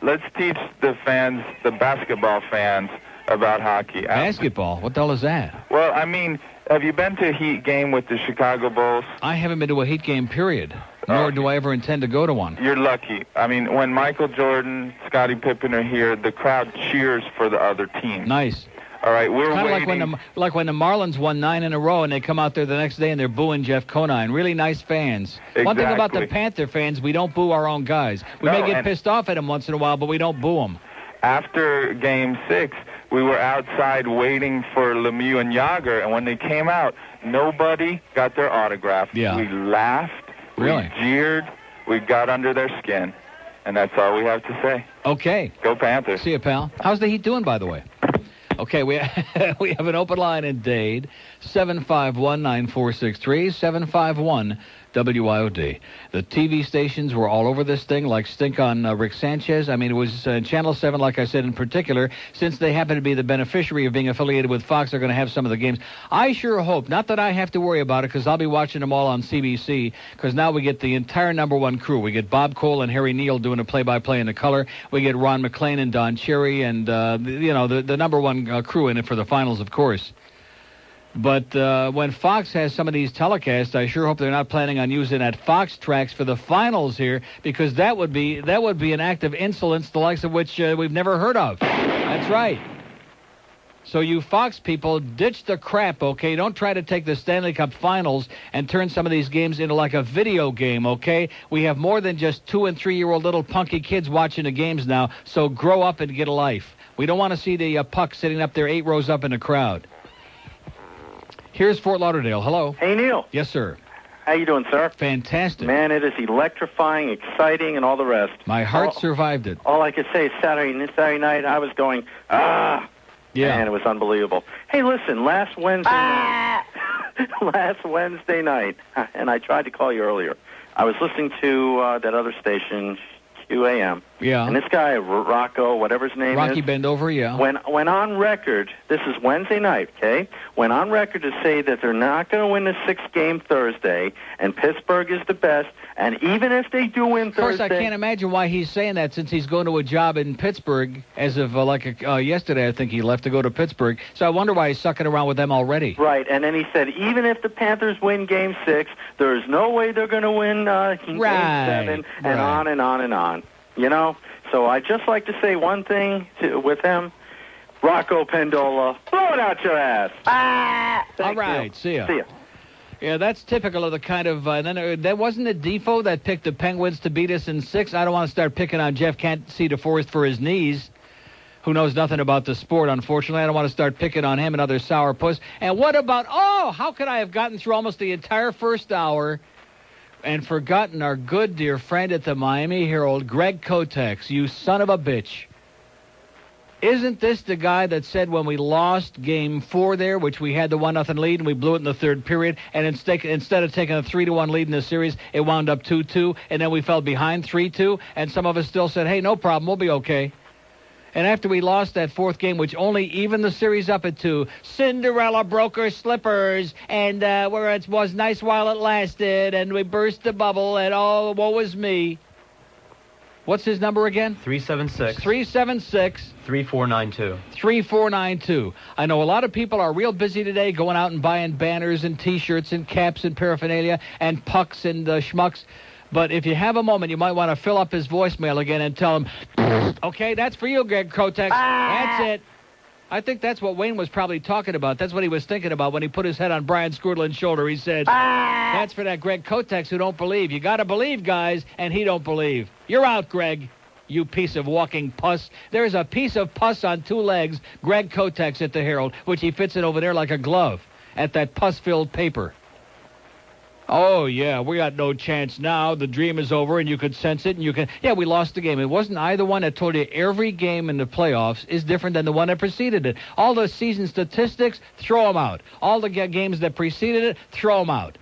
Let's teach the fans, the basketball fans, about hockey. Basketball? What the hell is that? Well, I mean, have you been to a Heat game with the Chicago Bulls? I haven't been to a Heat game, period. Nor do I ever intend to go to one. You're lucky. I mean, when Michael Jordan, Scottie Pippen are here, the crowd cheers for the other team. Nice. All right, we're kind of waiting. like when the Marlins won 9 in a row and they come out there the next day and they're booing Jeff Conine. Really nice fans. One thing about the Panther fans, we don't boo our own guys. We may get pissed off at them once in a while, but we don't boo them. After Game 6, we were outside waiting for Lemieux and Yager, and when they came out, nobody got their autograph. Yeah. We laughed. Really? We jeered. We got under their skin. And that's all we have to say. Okay. Go Panthers. See you, pal. How's the Heat doing, by the way? Okay, we have an open line in Dade, 751-9463, 751-WIOD. The TV stations were all over this thing like stink on Rick Sanchez. I mean, it was Channel 7, like I said, in particular, since they happen to be the beneficiary of being affiliated with Fox, they're going to have some of the games. I sure hope, not that I have to worry about it, because I'll be watching them all on CBC, because now we get the entire number one crew. We get Bob Cole and Harry Neal doing a play-by-play in the color. We get Ron McLean and Don Cherry and, the number one crew in it for the finals, of course. But when Fox has some of these telecasts, I sure hope they're not planning on using that Fox tracks for the finals here, because that would be an act of insolence the likes of which we've never heard of. That's right. So you Fox people, ditch the crap, okay? Don't try to take the Stanley Cup Finals and turn some of these games into like a video game, okay? We have more than just 2- and 3-year-old little punky kids watching the games now, so grow up and get a life. We don't want to see the puck sitting up there 8 rows up in the crowd. Here's Fort Lauderdale. Hello. Hey, Neil. Yes, sir. How you doing, sir? Fantastic. Man, it is electrifying, exciting, and all the rest. My heart survived it. All I could say is Saturday night, I was going, ah. Yeah. Man, it was unbelievable. Hey, listen, last Wednesday night, and I tried to call you earlier, I was listening to that other station, QAM. Yeah. And this guy, Rocco, whatever his name Rocky is. Bendover, yeah. Went on record, this is Wednesday night, okay? Went on record to say that they're not going to win the 6th-game Thursday, and Pittsburgh is the best, and even if they do win Thursday... Of course, I can't imagine why he's saying that, since he's going to a job in Pittsburgh as of yesterday. I think he left to go to Pittsburgh. So I wonder why he's sucking around with them already. Right, and then he said, even if the Panthers win Game 6, there's no way they're going to win Game 7, and on and on and on. You know? So I'd just like to say one thing with him. Rocco Pendola, blow it out your ass. All right, see ya. See ya. Yeah, that's typical of the kind of... that wasn't it Defoe that picked the Penguins to beat us in 6? I don't want to start picking on Jeff Can't See the Forest for his knees, who knows nothing about the sport, unfortunately. I don't want to start picking on him and other sourpuss. And what about... Oh, how could I have gotten through almost the entire first hour and forgotten our good dear friend at the Miami Herald, Greg Kotex, you son of a bitch. Isn't this the guy that said when we lost Game 4 there, which we had the 1-0 lead and we blew it in the third period, and instead of taking a 3-1 lead in the series, it wound up 2-2, and then we fell behind 3-2, and some of us still said, hey, no problem, we'll be okay. And after we lost that 4th game, which only evened the series up at 2, Cinderella broke her slippers, and where it was nice while it lasted, and we burst the bubble, and oh, woe was me. What's his number again? 376. 376. 3492. 3492. I know a lot of people are real busy today going out and buying banners and T-shirts and caps and paraphernalia and pucks and schmucks. But if you have a moment, you might want to fill up his voicemail again and tell him, okay, that's for you, Greg Kotex. That's it. I think that's what Wayne was probably talking about. That's what he was thinking about when he put his head on Brian Skrudland's shoulder. He said, that's for that Greg Kotex who don't believe. You got to believe, guys, and he don't believe. You're out, Greg, you piece of walking pus. There's a piece of pus on 2 legs, Greg Kotex at the Herald, which he fits in over there like a glove at that pus-filled paper. Oh, yeah, we got no chance now. The dream is over, and you could sense it, and you can... Yeah, we lost the game. It wasn't either one that told you every game in the playoffs is different than the one that preceded it. All the season statistics, throw them out. All the games that preceded it, throw them out.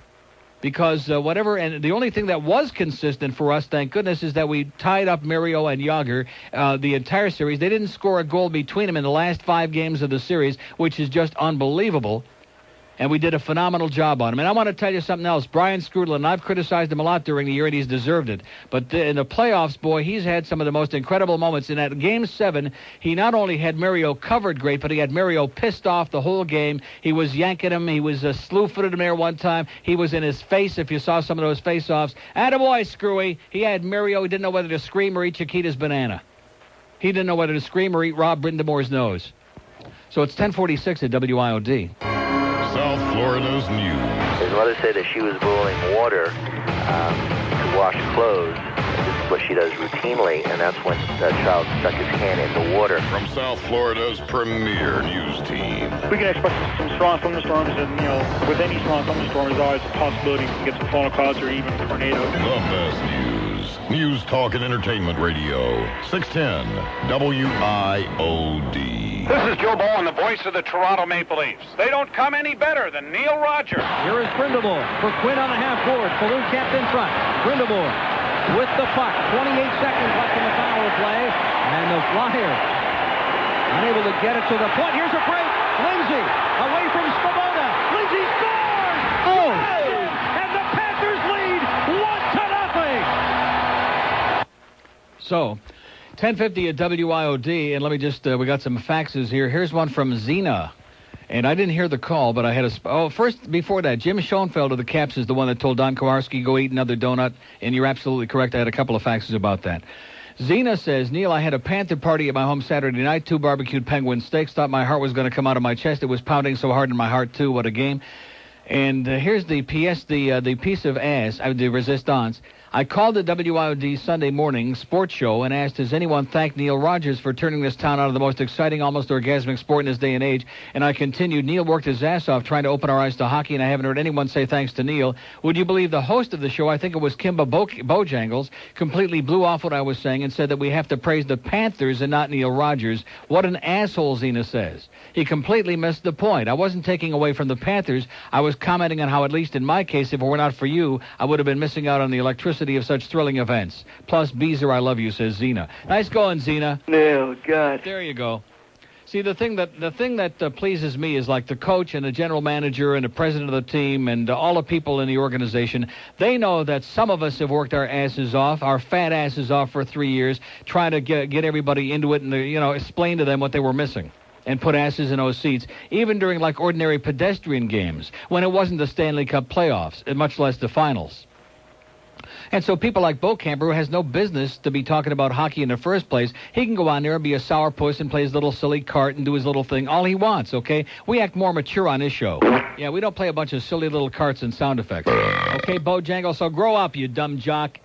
Because whatever... And the only thing that was consistent for us, thank goodness, is that we tied up Mario and Jágr the entire series. They didn't score a goal between them in the last 5 games of the series, which is just unbelievable. And we did a phenomenal job on him. And I want to tell you something else. Brian Skrudland, I've criticized him a lot during the year, and he's deserved it. But in the playoffs, boy, he's had some of the most incredible moments. In that Game 7, he not only had Mario covered great, but he had Mario pissed off the whole game. He was yanking him. He was slew-footed him there one time. He was in his face, if you saw some of those face-offs. Attaboy, Screwy. He had Mario. He didn't know whether to scream or eat Chiquita's banana. He didn't know whether to scream or eat Rob Brindamore's nose. So it's 10:46 at WIOD. South Florida's news. His mother said that she was boiling water to wash clothes. This is what she does routinely, and that's when the child stuck his hand in the water. From South Florida's premier news team. We can expect some strong thunderstorms, and, with any strong thunderstorm, there's always a possibility we can get some funnel clouds or even tornadoes. The best news. News, talk, and entertainment radio. 610 WIOD. This is Joe Bowen, the voice of the Toronto Maple Leafs. They don't come any better than Neil Rogers. Here is Brindamore for Quinn on the half board. Falloon kept in front. Brindamore with the puck. 28 seconds left in the power play. And the Flyers unable to get it to the point. Here's a break. Lindsay away from Svoboda. Lindsay scores! Oh! And the Panthers lead 1-0. So... 10:50 at WIOD, and let me just, we got some faxes here. Here's one from Zena. And I didn't hear the call, but I had first, before that, Jim Schoenfeld of the Caps is the one that told Don Kowarski, go eat another donut, and you're absolutely correct. I had a couple of faxes about that. Zena says, Neil, I had a Panther party at my home Saturday night, 2 barbecued penguin steaks, thought my heart was going to come out of my chest. It was pounding so hard in my heart, too. What a game. And here's the PS, the piece of ass, the resistance. I called the WIOD Sunday morning sports show and asked, has anyone thanked Neil Rogers for turning this town out of the most exciting, almost orgasmic sport in this day and age? And I continued, Neil worked his ass off trying to open our eyes to hockey, and I haven't heard anyone say thanks to Neil. Would you believe the host of the show, I think it was Kimba Bojangles, completely blew off what I was saying and said that we have to praise the Panthers and not Neil Rogers. What an asshole, Zena says. He completely missed the point. I wasn't taking away from the Panthers. I was commenting on how, at least in my case, if it were not for you, I would have been missing out on the electricity of such thrilling events. Plus, Beezer, I love you, says Zena. Nice going, Zena. No, God. There you go. See, the thing that pleases me is like the coach and the general manager and the president of the team and all the people in the organization. They know that some of us have worked our asses off, our fat asses off for 3 years, trying to get everybody into it and explain to them what they were missing. And put asses in those seats, even during like ordinary pedestrian games, when it wasn't the Stanley Cup playoffs, and much less the finals. And so people like Beaucamper, who has no business to be talking about hockey in the first place, he can go on there and be a sourpuss and play his little silly cart and do his little thing, all he wants, okay? We act more mature on this show. Yeah, we don't play a bunch of silly little carts and sound effects. Okay, Bojangle, so grow up, you dumb jock.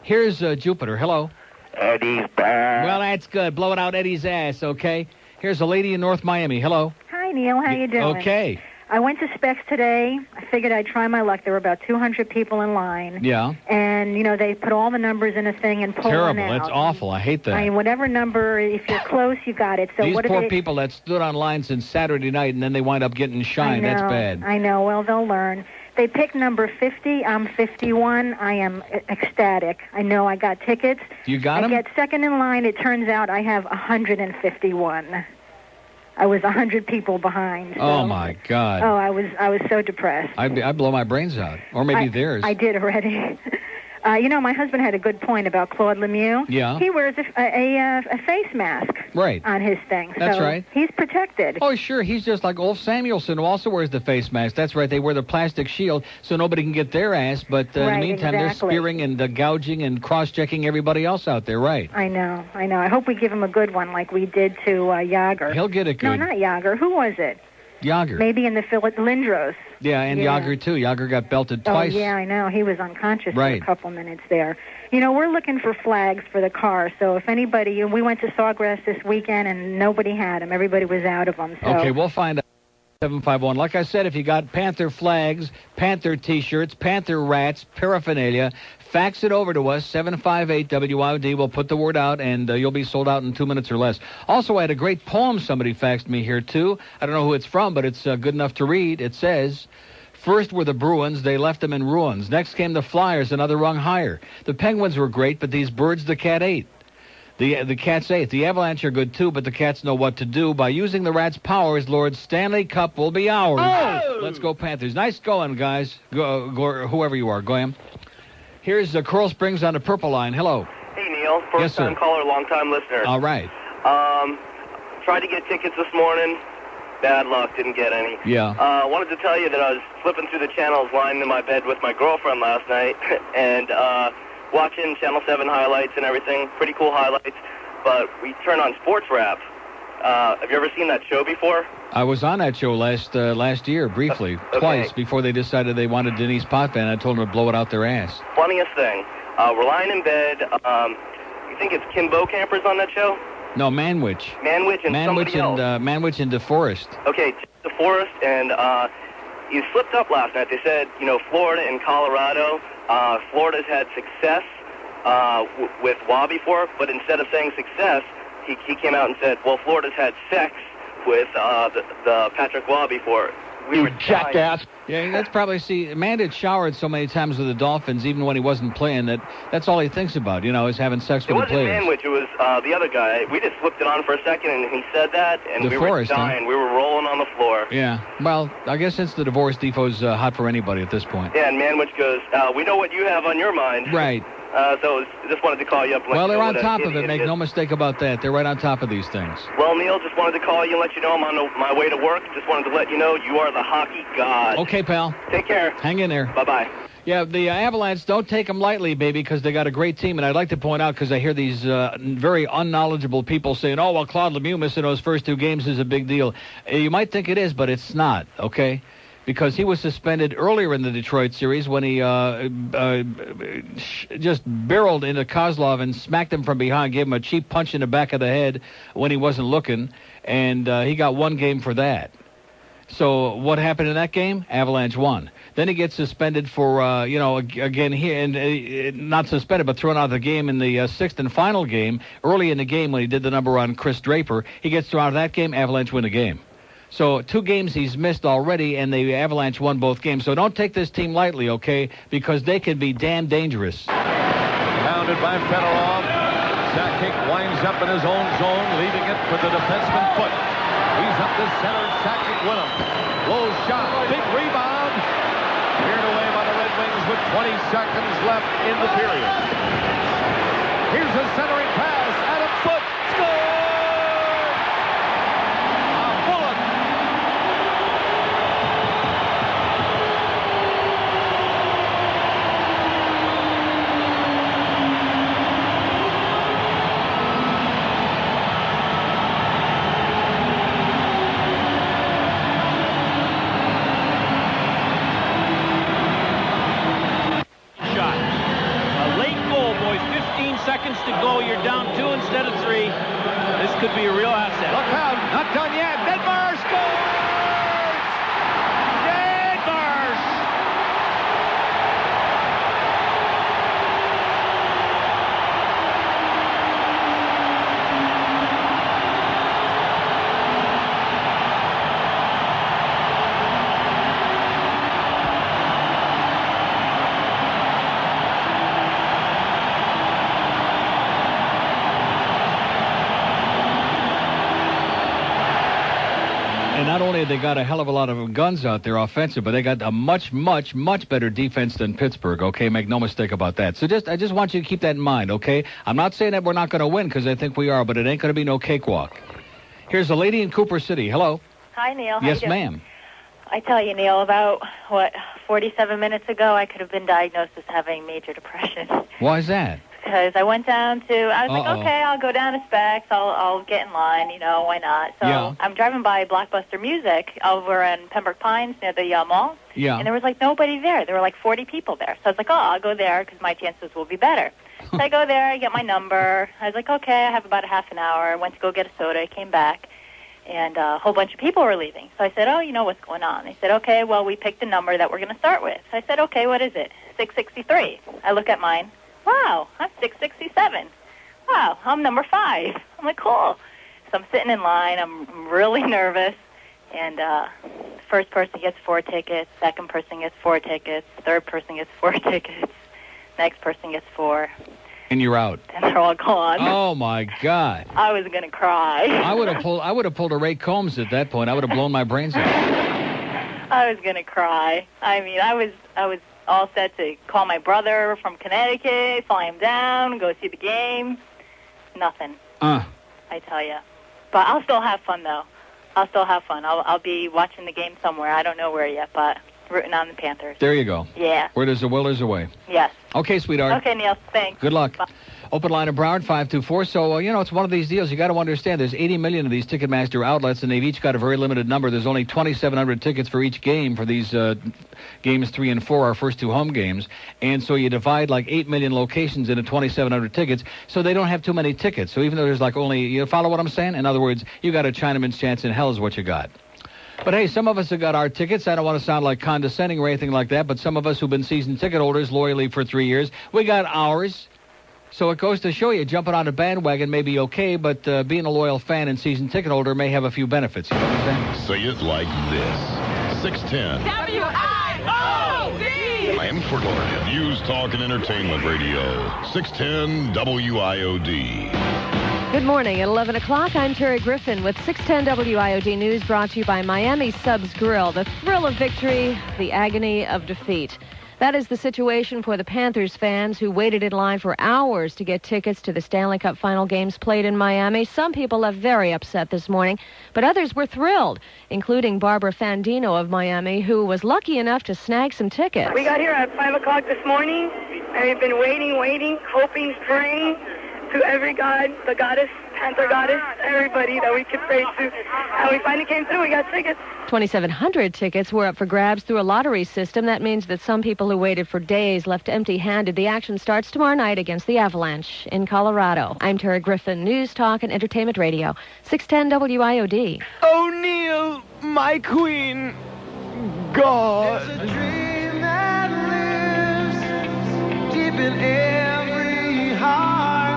Here's Jupiter. Hello. Eddie's back. Well, that's good. Blow it out Eddie's ass, okay? Here's a lady in North Miami. Hello. Hi, Neil. How you doing? Okay. I went to Specs today. I figured I'd try my luck. There were about 200 people in line. Yeah. And, they put all the numbers in a thing and pull Terrible. one out. It's awful. I hate that. I mean, whatever number, if you're close, you got it. So These what poor people that stood on line since Saturday night and then they wind up getting shined. That's bad. I know. Well, they'll learn. They picked number 50. I'm 51. I am ecstatic. I know I got tickets. You got them? I get second in line. It turns out I have 151. I was 100 people behind. So. Oh, my God. Oh, I was so depressed. I'd blow my brains out. Or maybe theirs. I did already. My husband had a good point about Claude Lemieux. Yeah. He wears a face mask on his thing. That's so right. He's protected. Oh, sure. He's just like Ulf Samuelsson, who also wears the face mask. That's right. They wear the plastic shield so nobody can get their ass. But in the meantime, they're spearing and gouging and cross-checking everybody else out there. Right. I know. I hope we give him a good one like we did to Jágr. He'll get it good. No, not Jágr. Who was it? Jágr. Maybe in the Lindros. Yeah, and Jágr, too. Jágr got belted twice. Oh, yeah, I know. He was unconscious for a couple minutes there. We're looking for flags for the car, so if anybody... We went to Sawgrass this weekend, and nobody had them. Everybody was out of them. So. Okay, we'll find out. 751. Like I said, if you got Panther flags, Panther T-shirts, Panther rats, paraphernalia, fax it over to us, 758-WIOD. We'll put the word out, and you'll be sold out in 2 minutes or less. Also, I had a great poem somebody faxed me here, too. I don't know who it's from, but it's good enough to read. It says, first were the Bruins. They left them in ruins. Next came the Flyers, another rung higher. The Penguins were great, but these birds the cat ate. The Cats ate. The Avalanche are good, too, but the Cats know what to do. By using the Rats' powers, Lord Stanley Cup will be ours. Oh! Let's go, Panthers. Nice going, guys. Go, whoever you are. Go ahead. Here's Coral Springs on the purple line. Hello. Hey, Neil. First-time caller, long-time listener. All right. Tried to get tickets this morning. Bad luck. Didn't get any. Yeah. Wanted to tell you that I was flipping through the channels lying in my bed with my girlfriend last night and watching Channel 7 highlights and everything. Pretty cool highlights. But we turned on Sports Wrap. Have you ever seen that show before? I was on that show last year, briefly, twice, before they decided they wanted Denise Potvin. I told them to blow it out their ass. Funniest thing. We're lying in bed. You think it's Kim Bokamper's on that show? No, Manwich. Manwich and somebody else. Manwich and DeForest. Okay, DeForest, and you slipped up last night. They said, Florida and Colorado. Florida's had success with Waugh before, but instead of saying success, he came out and said, well, Florida's had sex with the Patrick Waugh before. You jackass. Yeah, that's probably, Mandich showered so many times with the Dolphins, even when he wasn't playing, that's all he thinks about, is having sex with the players. It wasn't Manwich, it was the other guy. We just flipped it on for a second, and he said that, and we were dying. Huh? We were rolling on the floor. Yeah. Well, I guess since the divorce, Defoe's hot for anybody at this point. Yeah, and Manwich goes, we know what you have on your mind. Right. So just wanted to call you up. Well, they're on top of it. Make no mistake about that. They're right on top of these things. Well, Neil, just wanted to call you and let you know I'm on my way to work. Just wanted to let you know you are the hockey god. Okay, pal. Take care. Hang in there. Bye-bye. Yeah, the Avalanche, don't take them lightly, baby, because they got a great team. And I'd like to point out, because I hear these very unknowledgeable people saying, oh, well, Claude Lemieux missing those first 2 games is a big deal. You might think it is, but it's not, okay? Because he was suspended earlier in the Detroit series when he just barreled into Kozlov and smacked him from behind, gave him a cheap punch in the back of the head when he wasn't looking, and he got 1 game for that. So what happened in that game? Avalanche won. Then he gets suspended for, again here, and not suspended, but thrown out of the game in the 6th and final game. Early in the game when he did the number on Chris Draper, he gets thrown out of that game, Avalanche win the game. So 2 games he's missed already, and the Avalanche won both games. So don't take this team lightly, okay, because they can be damn dangerous. Pounded by Fedorov. Sakic winds up in his own zone, leaving it for the defenseman Foot. He's up to center. Sakic with him. Low shot. Big rebound. Cleared away by the Red Wings with 20 seconds left in the period. Here's a centering pass. Adam Foot. Score! Seconds to go. You're down 2 instead of 3. This could be a real asset. Look out. Not done yet. Denmark scores! And not only have they got a hell of a lot of guns out there offensive, but they got a much, much, much better defense than Pittsburgh, okay? Make no mistake about that. So I just want you to keep that in mind, okay? I'm not saying that we're not going to win, because I think we are, but it ain't going to be no cakewalk. Here's a lady in Cooper City. Hello. Hi, Neil. Yes, ma'am. I tell you, Neil, about, 47 minutes ago, I could have been diagnosed as having major depression. Why is that? Because I went down to, I was like, okay, I'll go down to Specs, I'll get in line, why not? So I'm driving by Blockbuster Music over in Pembroke Pines near the mall. Yeah. And there was nobody there. There were 40 people there. So I was like, I'll go there because my chances will be better. So I go there, I get my number. I was like, okay, I have about a half an hour. I went to go get a soda. I came back. and a whole bunch of people were leaving. So I said, oh, you know what's going on. They said, okay, well, we picked a number that we're going to start with. So I said, okay, what is it? 663. I look at mine. Wow, I'm 667. Wow, I'm number 5. I'm like, cool. So I'm sitting in line. I'm really nervous. And first person gets 4 tickets. Second person gets 4 tickets. Third person gets 4 tickets. Next person gets 4. And you're out. And they're all gone. Oh my God! I was gonna cry. I would have pulled a Ray Combs at that point. I would have blown my brains out. I was gonna cry. I mean, I was all set to call my brother from Connecticut, fly him down, go see the game. Nothing. I tell you. But I'll still have fun though. I'll still have fun. I'll be watching the game somewhere. I don't know where yet, but rooting on the Panthers. There you go. Yeah. Where there's a will, there's a way. Yes. Okay, sweetheart. Okay, Neil. Thanks. Good luck. Bye. Open line in Broward, 524. So, it's one of these deals. You got to understand there's 80 million of these Ticketmaster outlets, and they've each got a very limited number. There's only 2,700 tickets for each game for these games 3 and 4, our first 2 home games. And so you divide like 8 million locations into 2,700 tickets, so they don't have too many tickets. So even though there's like only, you follow what I'm saying? In other words, you got a Chinaman's chance in hell is what you got. But, hey, some of us have got our tickets. I don't want to sound like condescending or anything like that, but some of us who've been season ticket holders loyally for 3 years, we got ours. So it goes to show you, jumping on a bandwagon may be okay, but being a loyal fan and season ticket holder may have a few benefits. You know what I'm saying? Say it like this. 610. WIOD! Miami, Fort Lauderdale. News, talk, and entertainment radio. 610 WIOD. Good morning. At 11 o'clock, I'm Terry Griffin with 610 WIOD News, brought to you by Miami Subs Grill. The thrill of victory, the agony of defeat. That is the situation for the Panthers fans who waited in line for hours to get tickets to the Stanley Cup Final games played in Miami. Some people left very upset this morning, but others were thrilled, including Barbara Fandino of Miami, who was lucky enough to snag some tickets. We got here at 5 o'clock this morning, and we've been waiting, hoping, praying to every god, the goddess, Panther goddess, everybody that we could pray to. And we finally came through. We got tickets. 2,700 tickets were up for grabs through a lottery system. That means that some people who waited for days left empty-handed. The action starts tomorrow night against the Avalanche in Colorado. I'm Terry Griffin, News, Talk, and Entertainment Radio, 610 WIOD. O'Neill, my queen, God. There's a dream that lives deep in every heart.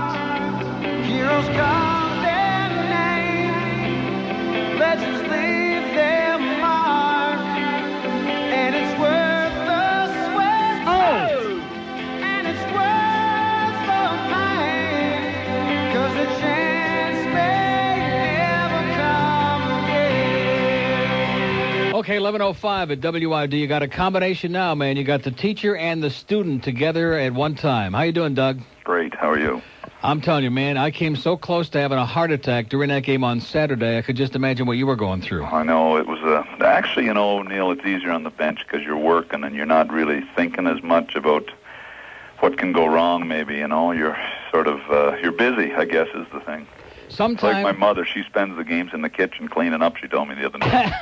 Heroes carve their name, legends leave their mark, and it's worth the sweat. And it's worth the pain, 'cause the chance may never come again. Okay, 11:05 at WID. You got a combination now, man. You got the teacher and the student together at one time. How you doing, Doug? Great. How are you? I'm telling you, man, I came so close to having a heart attack during that game on Saturday. I could just imagine what you were going through. I know. It was actually, Neil, it's easier on the bench because you're working and you're not really thinking as much about what can go wrong, maybe, You're sort of, you're busy, I guess, is the thing. Sometimes, like my mother, she spends the games in the kitchen cleaning up, she told me the other night.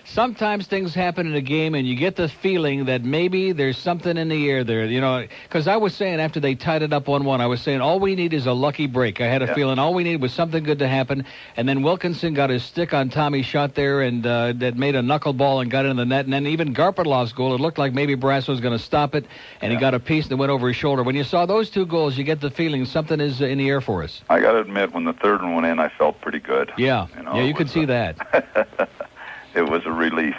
Sometimes things happen in a game and you get the feeling that maybe there's something in the air there, because I was saying after they tied it up 1-1, I was saying all we need is a lucky break. I had a feeling all we needed was something good to happen, and then Wilkinson got his stick on Tommy's shot there and that made a knuckleball and got in the net, and then even Garpadlov's goal, it looked like maybe Brasso was going to stop it, and he got a piece that went over his shoulder. When you saw those two goals, you get the feeling something is in the air for us. I got to admit, when the third one went in, I felt pretty good. Yeah, you could see that. It was a relief.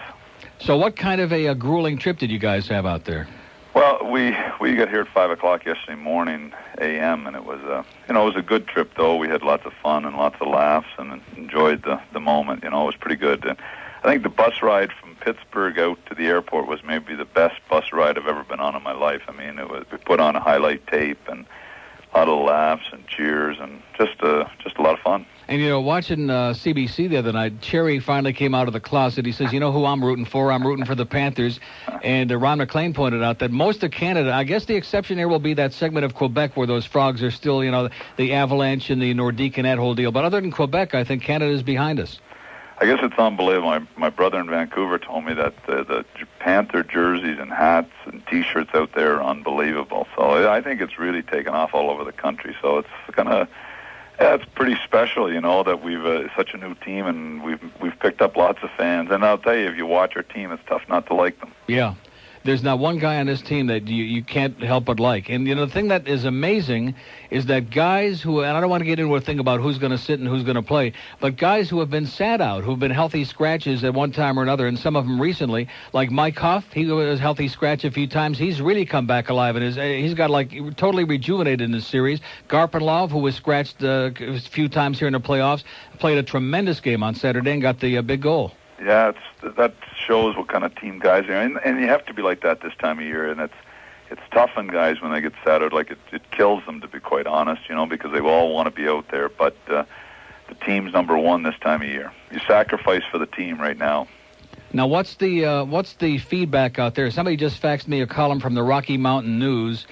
So what kind of a grueling trip did you guys have out there? Well, we got here at 5 o'clock yesterday morning, a.m., and it was it was a good trip, though. We had lots of fun and lots of laughs and enjoyed the moment. It was pretty good. And I think the bus ride from Pittsburgh out to the airport was maybe the best bus ride I've ever been on in my life. I mean, we put on a highlight tape and a lot of laughs and cheers and just a lot of fun. And, watching CBC the other night, Cherry finally came out of the closet. He says, who I'm rooting for? I'm rooting for the Panthers. And Ron MacLean pointed out that most of Canada, I guess the exception here will be that segment of Quebec where those frogs are still, the Avalanche and the Nordique and that whole deal. But other than Quebec, I think Canada's behind us. I guess it's unbelievable. My brother in Vancouver told me that the Panther jerseys and hats and T-shirts out there are unbelievable. So I think it's really taken off all over the country. So it's going to... Yeah, it's pretty special, you know, that we've such a new team, and we've picked up lots of fans. And I'll tell you, if you watch our team, it's tough not to like them. Yeah. There's not one guy on this team that you can't help but like. And, you know, the thing that is amazing is that guys who, and I don't want to get into a thing about who's going to sit and who's going to play, but guys who have been sat out, who've been healthy scratches at one time or another, and some of them recently, like Mike Huff, he was healthy scratch a few times. He's really come back alive, and he's got, like, totally rejuvenated in this series. Garpenlov, who was scratched a few times here in the playoffs, played a tremendous game on Saturday and got the big goal. Yeah, that shows what kind of team guys are, and you have to be like that this time of year. And it's tough on guys when they get sat out. Like it kills them, to be quite honest, you know, because they all want to be out there. But the team's number one this time of year. You sacrifice for the team right now. Now, what's the feedback out there? Somebody just faxed me a column from the Rocky Mountain News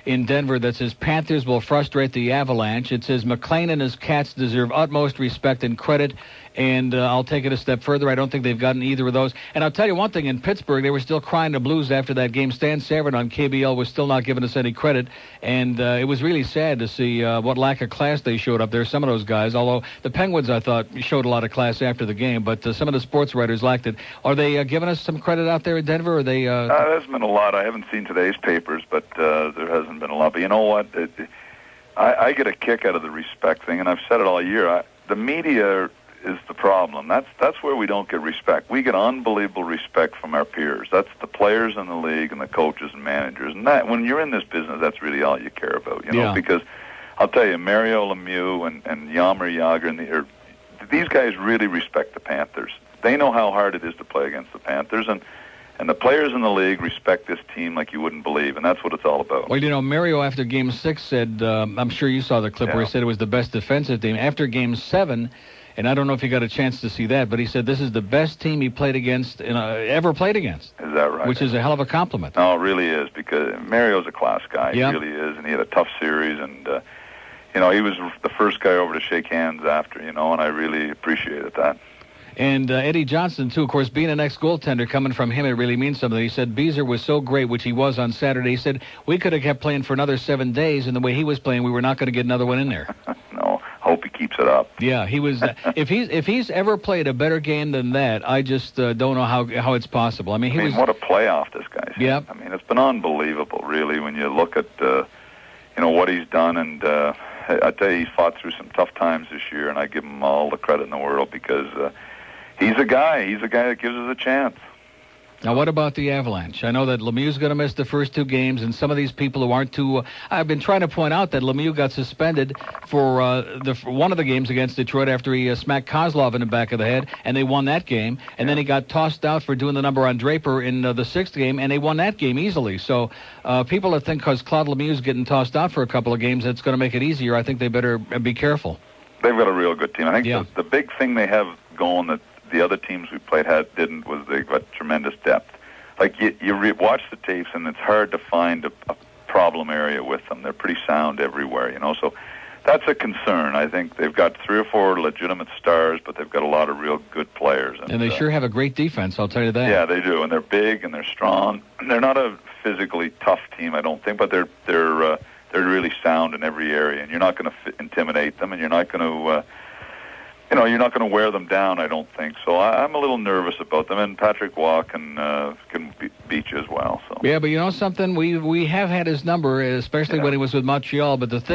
in Denver that says Panthers will frustrate the Avalanche. It says MacLean and his Cats deserve utmost respect and credit. And I'll take it a step further. I don't think they've gotten either of those. And I'll tell you one thing, in Pittsburgh, they were still crying the blues after that game. Stan Savard on KBL was still not giving us any credit. And it was really sad to see what lack of class they showed up there, some of those guys. Although the Penguins, I thought, showed a lot of class after the game. But some of the sports writers lacked it. Are they giving us some credit out there in Denver? Or are they? There hasn't been a lot. I haven't seen today's papers, but there hasn't been a lot. But you know what? I get a kick out of the respect thing, and I've said it all year. The media is the problem. That's where we don't get respect. We get unbelievable respect from our peers. That's the players in the league and the coaches and managers. And that, when you're in this business, that's really all you care about, you know, because I'll tell you, Mario Lemieux and Jaromir Jagr, these guys really respect the Panthers. They know how hard it is to play against the Panthers, and the players in the league respect this team like you wouldn't believe, and that's what it's all about. Well, you know, Mario after Game 6 said, I'm sure you saw the clip where he said it was the best defensive team. After Game 7, and I don't know if you got a chance to see that, but he said this is the best team he played against, ever played against. Is that right? Which is a hell of a compliment. No, it really is, because Mario's a class guy. He really is, and he had a tough series, and, you know, he was the first guy over to shake hands after, you know, and I really appreciated that. And Eddie Johnson, too, of course, being an ex-goaltender, coming from him, it really means something. He said Beezer was so great, which he was on Saturday. He said we could have kept playing for another 7 days, and the way he was playing, we were not going to get another one in there. No, hope he keeps it up. Yeah, he was. If he's ever played a better game than that, I just don't know how it's possible. I mean, what a playoff this guy's. Yeah. I mean, it's been unbelievable, really, when you look at you know, what he's done, and I tell you, he's fought through some tough times this year, and I give him all the credit in the world, because he's a guy that gives us a chance. Now, what about the Avalanche? I know that Lemieux's going to miss the first 2 games, and some of these people who aren't too... I've been trying to point out that Lemieux got suspended for one of the games against Detroit after he smacked Kozlov in the back of the head, and they won that game. And then he got tossed out for doing the number on Draper in the 6th game, and they won that game easily. So people that think because Claude Lemieux's getting tossed out for a couple of games, that's going to make it easier, I think they better be careful. They've got a real good team. I think the big thing they have going that the other teams we played didn't was they've got tremendous depth. Like you watch the tapes, and it's hard to find a problem area with them. They're pretty sound everywhere, you know. So that's a concern. I think they've got 3 or 4 legitimate stars, but they've got a lot of real good players. And they sure have a great defense, I'll tell you that. Yeah, they do, and they're big and they're strong. They're not a physically tough team, I don't think, but they're really sound in every area, and you're not going to intimidate them, and you're not going to. You're not going to wear them down, I don't think. So I'm a little nervous about them, and Patrick Waugh can beat you as well. So. Yeah, but you know something? We have had his number, especially when he was with Montreal. But that's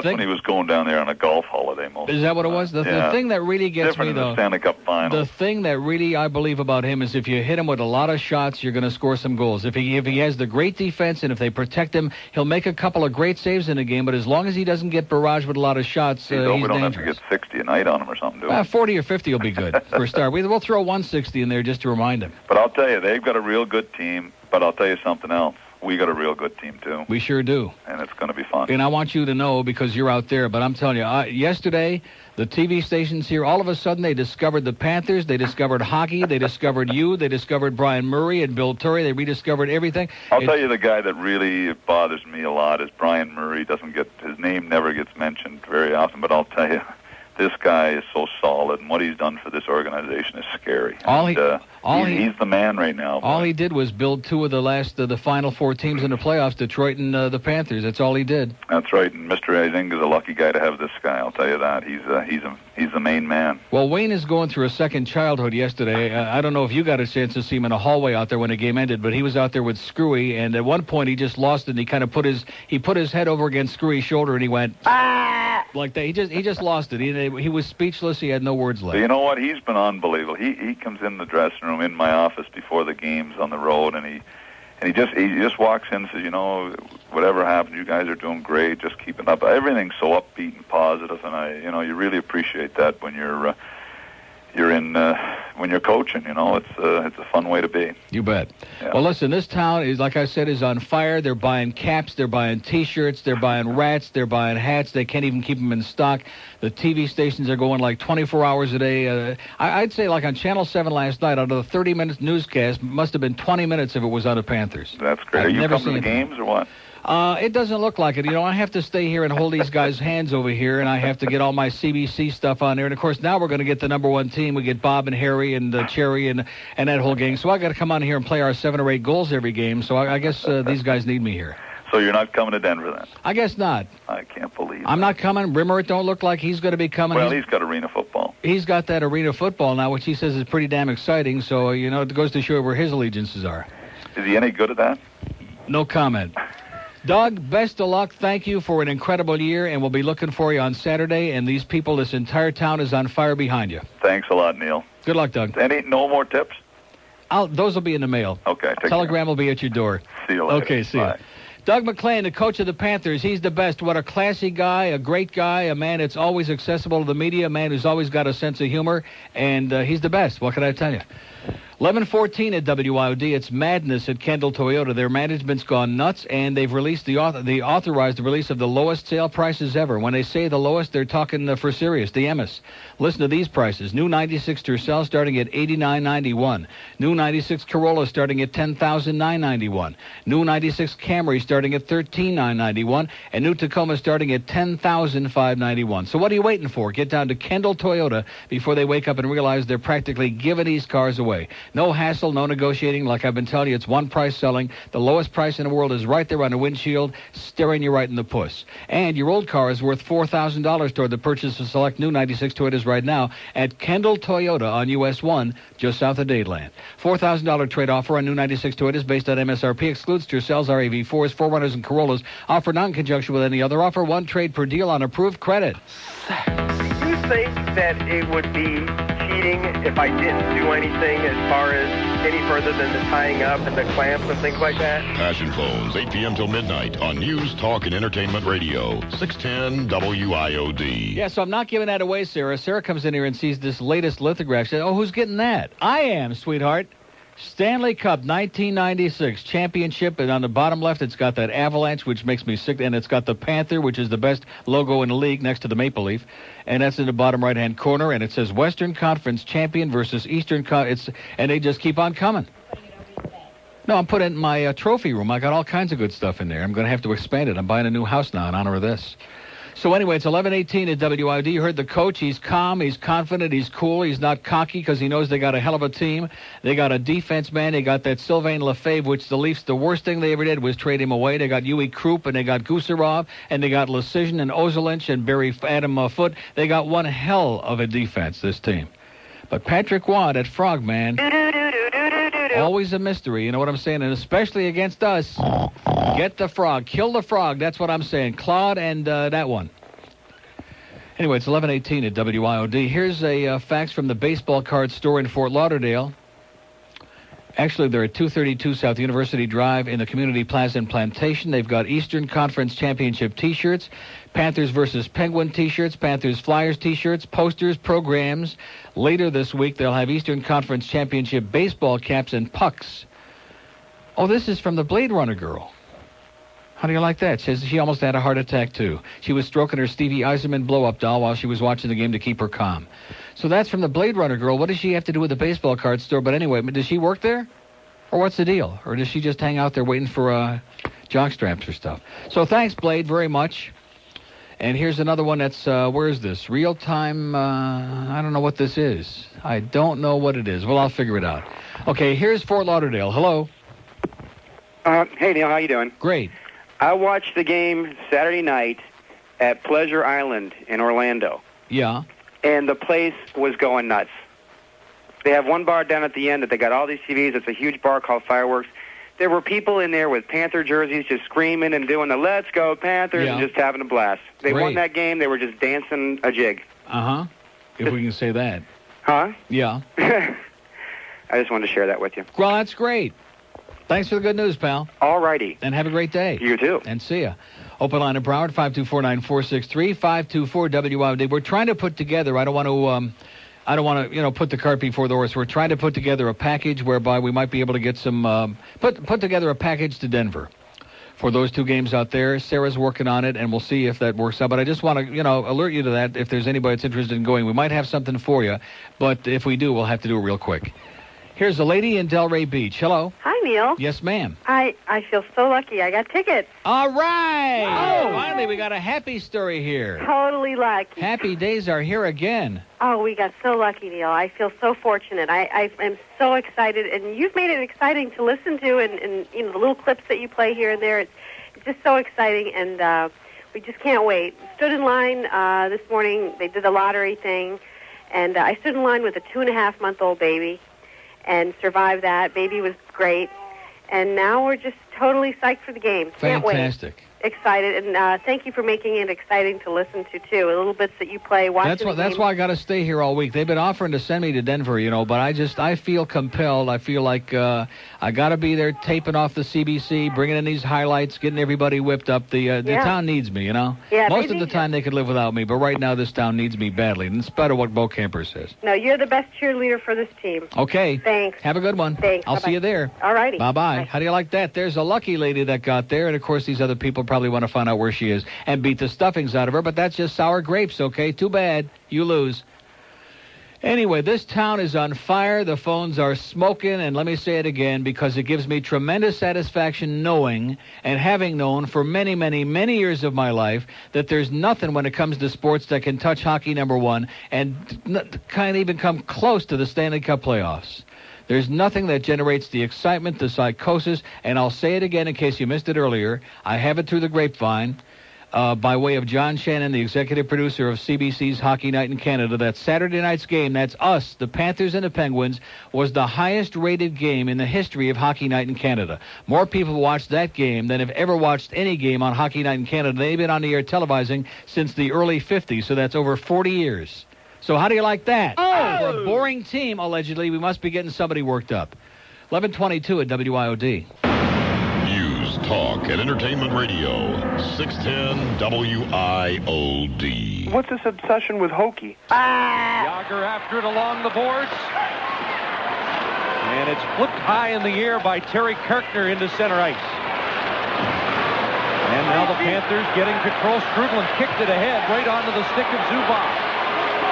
when he was going down there on a golf holiday most. Is that what it was? The thing that really gets different me, though, in the Stanley Cup Finals. The thing that really I believe about him is if you hit him with a lot of shots, you're going to score some goals. If he has the great defense and if they protect him, he'll make a couple of great saves in a game. But as long as he doesn't get barraged with a lot of shots, he's dangerous. We don't have to get 60 a night on him or something. 40 or 50 will be good for a start. We'll throw 160 in there just to remind him. But I'll tell you, they've got a real good team. But I'll tell you something else. We got a real good team, too. We sure do. And it's going to be fun. And I want you to know, because you're out there, but I'm telling you, yesterday, the TV stations here, all of a sudden, they discovered the Panthers, they discovered hockey, they discovered you, they discovered Brian Murray and Bill Torrey, they rediscovered everything. I'll tell you, the guy that really bothers me a lot is Brian Murray. His name never gets mentioned very often, but I'll tell you, this guy is so solid, and what he's done for this organization is scary. He's the man right now. All he did was build two of the final four teams in the playoffs, Detroit and the Panthers. That's all he did. That's right, and Mr. Ising is a lucky guy to have this guy. I'll tell you that. He's the main man. Well, Wayne is going through a second childhood yesterday. I don't know if you got a chance to see him in a hallway out there when the game ended, but he was out there with Screwy, and at one point he just lost it, and he kind of put his head over against Screwy's shoulder, and he went like that. He just lost it. He was speechless. He had no words left. So you know what? He's been unbelievable. He comes in the dressing room in my office before the games on the road, and he just walks in and says, you know, whatever happens, you guys are doing great. Just keep it up. Everything's so upbeat and positive, and you really appreciate that when you're when you're coaching. You know, it's a fun way to be. You bet. Yeah. Well, listen, this town is, like I said, is on fire. They're buying caps, they're buying T-shirts, they're buying rats, they're buying hats. They can't even keep them in stock. The TV stations are going like 24 hours a day. I'd say like on Channel 7 last night, out of the 30-minute newscast, must have been 20 minutes if it was on the Panthers. That's great. Are you coming to the games or what? It doesn't look like it. You know, I have to stay here and hold these guys' hands over here, and I have to get all my CBC stuff on there. And, of course, now we're going to get the number one team. We get Bob and Harry and Cherry and that whole gang. So I got to come on here and play our 7 or 8 goals every game. So I guess these guys need me here. So you're not coming to Denver then? I guess not. I can't believe I'm not coming. Rimmer, it don't look like he's going to be coming. Well, he's got arena football. He's got that arena football now, which he says is pretty damn exciting. So, you know, it goes to show where his allegiances are. Is he any good at that? No comment. Doug, best of luck. Thank you for an incredible year, and we'll be looking for you on Saturday. And these people, this entire town is on fire behind you. Thanks a lot, Neil. Good luck, Doug. No more tips? Those will be in the mail. Okay. Telegram will be at your door. See you later. Okay, see Bye. you. Doug MacLean, the coach of the Panthers, he's the best. What a classy guy, a great guy, a man that's always accessible to the media, a man who's always got a sense of humor, and he's the best. What can I tell you? 11:14 at WIOD. It's madness at Kendall Toyota. Their management's gone nuts, and they've released authorized the release of the lowest sale prices ever. When they say the lowest, they're talking for serious. The Emmis. Listen to these prices: new '96 Tercel starting at $89.91. New '96 Corolla starting at $10,991. New '96 Camry starting at $13,991, and new Tacoma starting at $10,591. So what are you waiting for? Get down to Kendall Toyota before they wake up and realize they're practically giving these cars away. No hassle, no negotiating. Like I've been telling you, it's one price selling. The lowest price in the world is right there on the windshield, staring you right in the puss. And your old car is worth $4,000 toward the purchase of select new 96 Toyotas right now at Kendall Toyota on US 1, just south of Dadeland. $4,000 trade offer on new 96 Toyotas based on MSRP. Excludes Tercels, RAV4s, 4Runners, and Corollas. Offer not in conjunction with any other offer. One trade per deal on approved credit. Do you think that it would be cheating if I didn't do anything as far as any further than the tying up and the clamps and things like that? Passion Phones, 8 p.m. till midnight on News, Talk, and Entertainment Radio, 610 WIOD. Yeah, so I'm not giving that away, Sarah. Sarah comes in here and sees this latest lithograph. She says, oh, who's getting that? I am, sweetheart. Stanley Cup 1996 championship, and on the bottom left it's got that Avalanche, which makes me sick, and it's got the Panther, which is the best logo in the league next to the Maple Leaf, and that's in the bottom right-hand corner, and it says Western Conference champion versus Eastern Conference, and they just keep on coming. No, I'm putting it in my trophy room. I got all kinds of good stuff in there. I'm going to have to expand it. I'm buying a new house now in honor of this. So anyway, it's 11:18 at WIOD. You heard the coach. He's calm. He's confident. He's cool. He's not cocky because he knows they got a hell of a team. They got a defense man. They got that Sylvain Lefebvre, which the Leafs, the worst thing they ever did was trade him away. They got Yui Krupp, and they got Gusarov, and they got Lecision and Ozelinch and Barry Adam Foote. They got one hell of a defense, this team. But Patrick Waugh, that frogman, always a mystery. You know what I'm saying? And especially against us. Get the frog. Kill the frog. That's what I'm saying. Claude and that one. Anyway, it's 11:18 at WIOD. Here's a fax from the baseball card store in Fort Lauderdale. Actually, they're at 232 South University Drive in the Community Plaza and Plantation. They've got Eastern Conference Championship T-shirts, Panthers versus Penguin T-shirts, Panthers Flyers T-shirts, posters, programs. Later this week, they'll have Eastern Conference Championship baseball caps and pucks. Oh, this is from the Blade Runner girl. How do you like that? Says she almost had a heart attack, too. She was stroking her Stevie Eiserman blow-up doll while she was watching the game to keep her calm. So that's from the Blade Runner girl. What does she have to do with the baseball card store? But anyway, does she work there? Or what's the deal? Or does she just hang out there waiting for jock straps or stuff? So thanks, Blade, very much. And here's another one that's, where is this? Real time, I don't know what this is. I don't know what it is. Well, I'll figure it out. Okay, here's Fort Lauderdale. Hello. Hey, Neil, how you doing? Great. I watched the game Saturday night at Pleasure Island in Orlando. Yeah. And the place was going nuts. They have one bar down at the end that they got all these TVs. It's a huge bar called Fireworks. There were people in there with Panther jerseys just screaming and doing the Let's Go Panthers and just having a blast. They won that game. They were just dancing a jig. Uh-huh. If we can say that. Huh? Yeah. I just wanted to share that with you. Well, that's great. Thanks for the good news, pal. All righty. And have a great day. You too. And see ya. Open line in Broward, 524-9463, 524-WIOD. We're trying to put together, I don't want to, put the cart before the horse. We're trying to put together a package whereby we might be able to get some, put together a package to Denver for those two games out there. Sarah's working on it, and we'll see if that works out. But I just want to, alert you to that. If there's anybody that's interested in going, we might have something for you. But if we do, we'll have to do it real quick. Here's a lady in Delray Beach. Hello. Hi, Neil. Yes, ma'am. I feel so lucky. I got tickets. All right. Oh, finally, we got a happy story here. Totally lucky. Happy days are here again. Oh, we got so lucky, Neil. I feel so fortunate. I am so excited, and you've made it exciting to listen to, and the little clips that you play here and there. It's just so exciting, and we just can't wait. Stood in line this morning. They did the lottery thing, and I stood in line with a 2.5-month-old baby and survived that. Baby was great, and now we're just totally psyched for the game. Can't wait. Fantastic. Excited, and thank you for making it exciting to listen to, too. The little bits that you play, watching That's why I got to stay here all week. They've been offering to send me to Denver, but I feel compelled. I feel like I got to be there taping off the CBC, bringing in these highlights, getting everybody whipped up. The town needs me, Yeah, Most of the time they could live without me, but right now this town needs me badly, in spite of what Bo Camper says. No, you're the best cheerleader for this team. Okay. Thanks. Have a good one. Thanks. I'll Bye-bye. see you there. All righty. Bye-bye. How do you like that? There's a lucky lady that got there, and, of course, these other people probably want to find out where she is and beat the stuffings out of her, but that's just sour grapes, okay? Too bad. You lose. Anyway, this town is on fire. The phones are smoking, and let me say it again because it gives me tremendous satisfaction knowing and having known for many, many, many years of my life that there's nothing when it comes to sports that can touch hockey, number one, and can't even come close to the Stanley Cup playoffs. There's nothing that generates the excitement, the psychosis, and I'll say it again in case you missed it earlier. I have it through the grapevine by way of John Shannon, the executive producer of CBC's Hockey Night in Canada, that Saturday night's game, that's us, the Panthers and the Penguins, was the highest-rated game in the history of Hockey Night in Canada. More people watched that game than have ever watched any game on Hockey Night in Canada. They've been on the air televising since the early 50s, so that's over 40 years. So how do you like that? Oh! For a boring team, allegedly, we must be getting somebody worked up. 11:22 at WIOD. News, talk, and entertainment radio. 610 WIOD. What's this obsession with hokey? Yager after it along the boards. And it's flipped high in the air by Terry Kirkner into center ice. And now the Panthers getting control. Strudlin kicked it ahead right onto the stick of Zubov.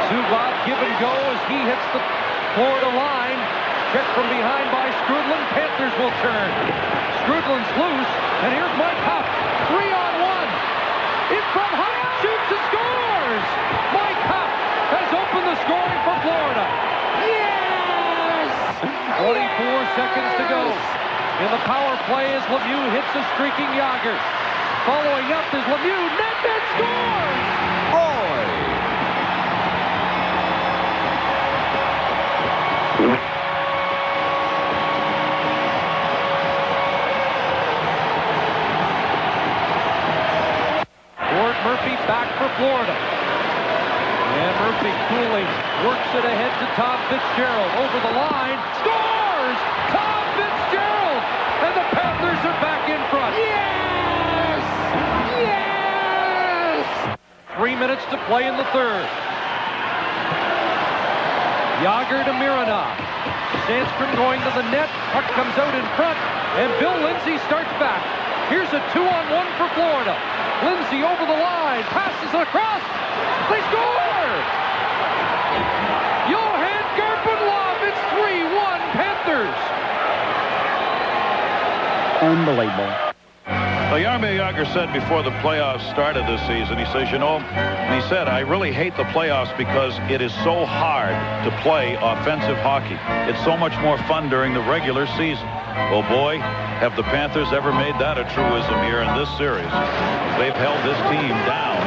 Zubov give and go as he hits the Florida line. Check from behind by Strudlin. Panthers will turn. Strudlin's loose, and here's Mike Huff. 3-on-1. In from Huff, shoots and scores! Mike Huff has opened the scoring for Florida. Yes! 24 seconds to go. In the power play as Lemieux hits a streaking Yager. Following up is Lemieux. Net scores! Gord Murphy back for Florida. And Murphy coolly works it ahead to Tom Fitzgerald. Over the line. Scores! Tom Fitzgerald! And the Panthers are back in front. Yes! Yes! 3 minutes to play in the third. Yager to Mironov. Sandstrom going to the net. Puck comes out in front. And Bill Lindsay starts back. Here's a 2-on-1 for Florida. Lindsay over the line. Passes it across. They score! Johan Garpenlov. It's 3-1 Panthers. Unbelievable. Well, Jaromir Jagr said before the playoffs started this season, he says, and he said, I really hate the playoffs because it is so hard to play offensive hockey. It's so much more fun during the regular season. Well, boy, have the Panthers ever made that a truism here in this series. They've held this team down.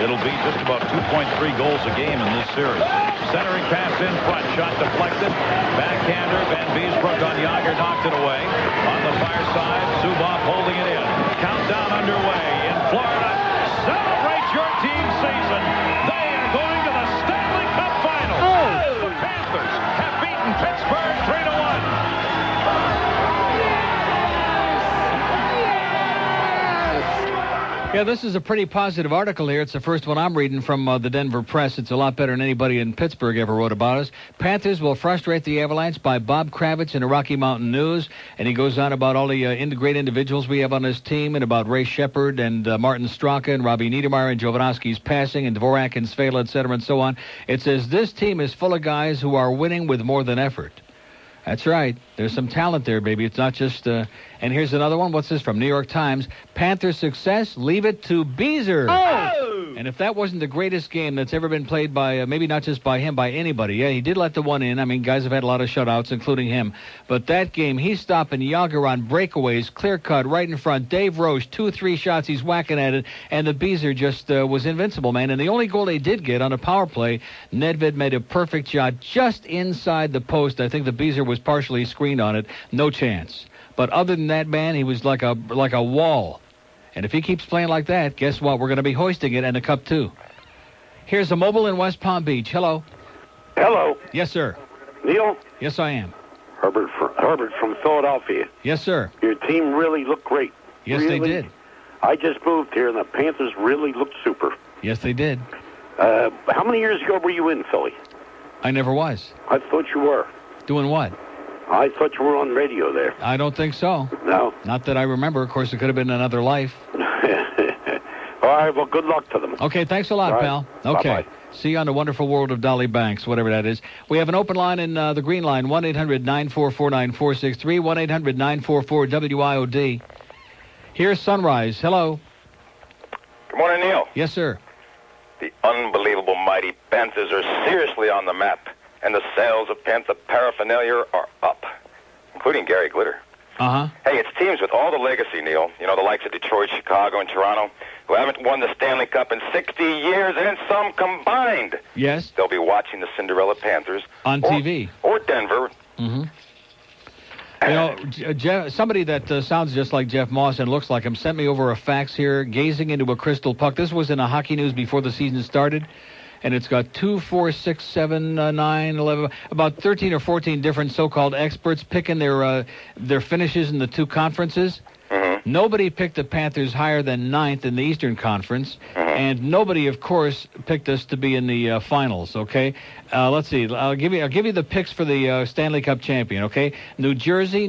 It'll be just about 2.3 goals a game in this series. Centering pass in front, shot deflected. Backhander, Van Beesbrook on Jagr, knocked it away. On the far side, Zubov holding it in. Countdown underway in Florida. Celebrate your team season. They are going to the Stanley Cup Finals. The Panthers have beaten Pittsburgh 3-1. Yeah, this is a pretty positive article here. It's the first one I'm reading from the Denver Press. It's a lot better than anybody in Pittsburgh ever wrote about us. Panthers will frustrate the Avalanche by Bob Kravitz in the Rocky Mountain News. And he goes on about all the great individuals we have on this team and about Ray Shepard and Martin Straka and Robbie Niedermeyer and Jovanovski's passing and Dvorak and Svela, et cetera, and so on. It says this team is full of guys who are winning with more than effort. That's right. There's some talent there, baby. It's not just... And here's another one. What's this from? New York Times. Panthers success, leave it to Beezer. Oh! And if that wasn't the greatest game that's ever been played by, maybe not just by him, by anybody. Yeah, he did let the one in. I mean, guys have had a lot of shutouts, including him. But that game, he's stopping Jagr on breakaways, clear cut, right in front. Dave Roche, 2-3 shots, he's whacking at it. And the Beezer just was invincible, man. And the only goal they did get on a power play, Nedved made a perfect shot just inside the post. I think the Beezer was partially screened on it. No chance. But other than that, man, he was like a wall. And if he keeps playing like that, guess what? We're going to be hoisting it and a cup, too. Here's a mobile in West Palm Beach. Hello. Hello. Yes, sir. Neil? Yes, I am. Herbert from Philadelphia. Yes, sir. Your team really looked great. Yes, really? they did. I just moved here, and the Panthers really looked super. Yes, they did. How many years ago were you in Philly? I never was. I thought you were. Doing what? I thought you were on radio there. I don't think so. No? Not that I remember. Of course, it could have been another life. All right, well, good luck to them. Okay, thanks a lot, pal. Okay. Bye-bye. See you on the wonderful world of Dolly Banks, whatever that is. We have an open line in the green line, 1-800-944-9463, 1-800-944-WIOD. Here's Sunrise. Hello. Good morning, Neil. Yes, sir. The unbelievable mighty Panthers are seriously on the map, and the sales of Panther paraphernalia are up, including Gary Glitter. Uh-huh. Hey, it's teams with all the legacy, Neil. You know, the likes of Detroit, Chicago, and Toronto, who haven't won the Stanley Cup in 60 years, and some combined. Yes. They'll be watching the Cinderella Panthers. On TV. Or Denver. Mm-hmm. You know, somebody that sounds just like Jeff Moss and looks like him sent me over a fax here, gazing into a crystal puck. This was in a Hockey News before the season started. And it's got 2, 4, 6, 7, 9, 11, about 13 or 14 different so-called experts picking their finishes in the two conferences. Mm-hmm. Nobody picked the Panthers higher than 9th in the Eastern Conference. Mm-hmm. And nobody, of course, picked us to be in the finals, okay? Let's see. I'll give you the picks for the Stanley Cup champion, okay? New Jersey.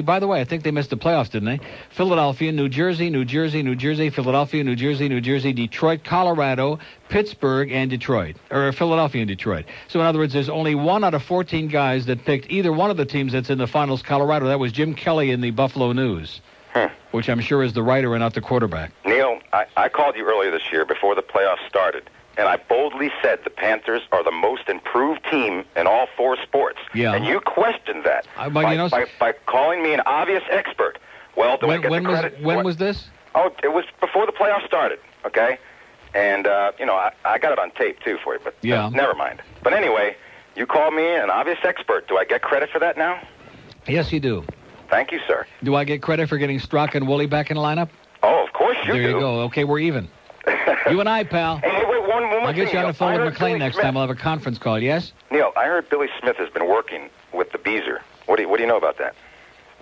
By the way, I think they missed the playoffs, didn't they? Philadelphia, New Jersey, Philadelphia, New Jersey, Detroit, Colorado, Pittsburgh, and Detroit. Or Philadelphia and Detroit. So, in other words, there's only 1 out of 14 guys that picked either one of the teams that's in the finals, Colorado. That was Jim Kelly in the Buffalo News, which I'm sure is the writer and not the quarterback. Neil, I called you earlier this year before the playoffs started, and I boldly said the Panthers are the most improved team in all 4 sports. Yeah. And you questioned that by calling me an obvious expert. Well, do I get the credit? When was this? Oh, it was before the playoffs started, okay? And, I got it on tape, too, for you, but never mind. But anyway, you called me an obvious expert. Do I get credit for that now? Yes, you do. Thank you, sir. Do I get credit for getting Straka and Woolley back in the lineup? Oh, of course you do. There you go. Okay, we're even. You and I, pal. Hey, wait, one more I'll get thing, you on the phone with Neil. McLean next time. We'll have a conference call, yes? Neil, I heard Billy Smith has been working with the Beezer. What do you know about that?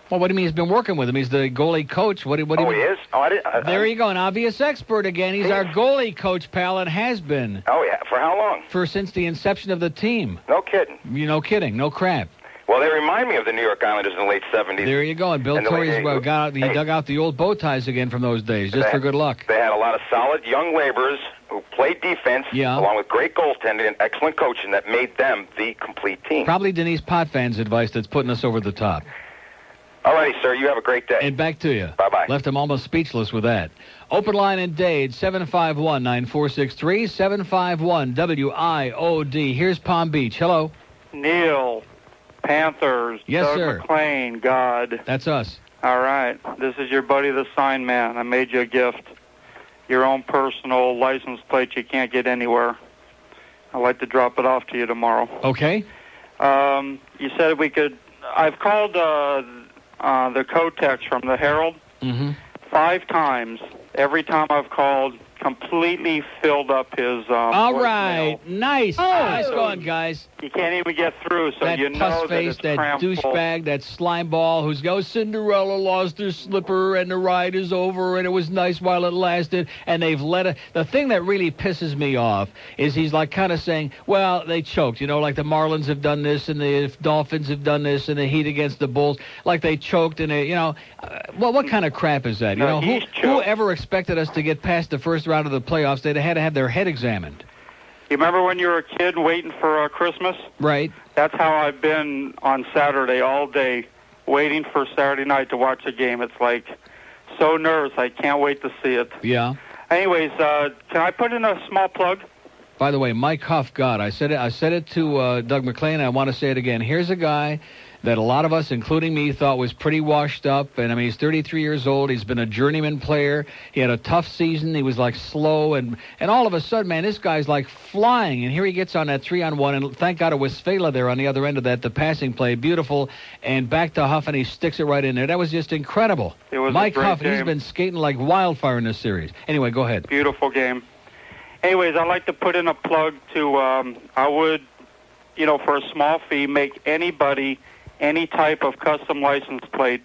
Well, what do you mean he's been working with him? He's the goalie coach. What do you he is? Oh, I didn't. There you go, an obvious expert again. He's our goalie coach, pal, and has been. Oh, yeah. For how long? Since the inception of the team. No kidding. No kidding. No crap. Well, they remind me of the New York Islanders in the late 70s. There you go. And Bill Torrey's dug out the old bow ties again from those days, just for good luck. They had a lot of solid young laborers who played defense, along with great goaltending and excellent coaching that made them the complete team. Probably Denise Potfan's advice that's putting us over the top. All right. righty, sir. You have a great day. And back to you. Bye-bye. Left him almost speechless with that. Open line in Dade, 751-9463, 751-WIOD. Here's Palm Beach. Hello. Neil, Panthers. Yes, Doug sir. MacLean, God. That's us. All right. This is your buddy, the sign man. I made you a gift. Your own personal license plate you can't get anywhere. I'd like to drop it off to you tomorrow. Okay. You said we could... I've called the Kotex from the Herald 5 times. Every time I've called, completely filled up his All voicemail. right. Nice. Nice going, guys. You can't even get through, so that you know that puss-face, it's that crammed full. douchebag, that slime ball who's goes, Cinderella lost her slipper and the ride is over and it was nice while it lasted, and they've let it. The thing that really pisses me off is he's like kind of saying, well, they choked, you know, like the Marlins have done this and the Dolphins have done this and the Heat against the Bulls, like they choked and they, you know, well, what kind of crap is that? You know, who ever expected us to get past the first round of the playoffs? They'd had to have their head examined. You remember when you were a kid waiting for Christmas? Right. That's how I've been on Saturday all day, waiting for Saturday night to watch a game. It's like so nervous. I can't wait to see it. Yeah. Anyways, can I put in a small plug? By the way, Mike Huff, God, I said it to Doug MacLean. I want to say it again. Here's a guy that a lot of us, including me, thought was pretty washed up. And, I mean, he's 33 years old. He's been a journeyman player. He had a tough season. He was, like, slow. And all of a sudden, man, this guy's, like, flying. And here he gets on that 3-on-1. And thank God it was Svela there on the other end of that, the passing play. Beautiful. And back to Huff, and he sticks it right in there. That was just incredible. It was Mike a great Huff, game. he's been skating like wildfire in this series. Anyway, go ahead. Beautiful game. Anyways, I'd like to put in a plug to, I would, you know, for a small fee, make anybody any type of custom license plate.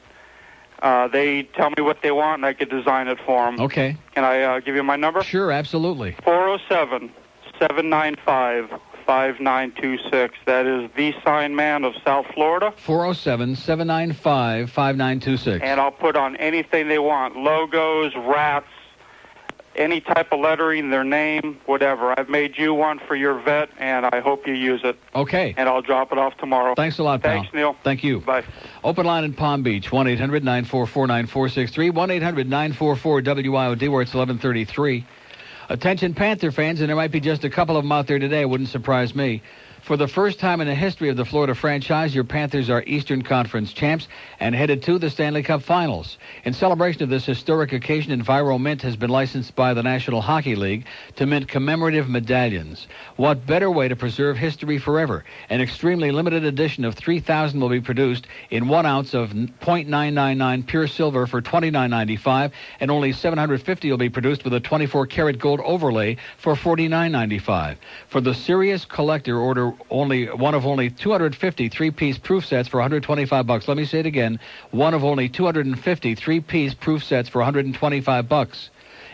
They tell me what they want, and I could design it for them. Okay. Can I give you my number? Sure, absolutely. 407-795-5926. That is the sign man of South Florida. 407-795-5926. And I'll put on anything they want, logos, rats, any type of lettering, their name, whatever. I've made you one for your vet, and I hope you use it. Okay. And I'll drop it off tomorrow. Thanks a lot, pal. Thanks, Neil. Thank you. Bye. Open line in Palm Beach, 1-800-944-9463, 1-800-944-WIOD, where it's 11:33. Attention Panther fans, and there might be just a couple of them out there today. It wouldn't surprise me. For the first time in the history of the Florida franchise, your Panthers are Eastern Conference champs and headed to the Stanley Cup Finals. In celebration of this historic occasion, Enviro Mint has been licensed by the National Hockey League to mint commemorative medallions. What better way to preserve history forever? An extremely limited edition of 3,000 will be produced in 1 ounce of .999 pure silver for $29.95, and only 750 will be produced with a 24-karat gold overlay for $49.95. For the serious collector, order only 250 3-piece proof sets for $125. Let me say it again. One of only 250 3-piece proof sets for $125.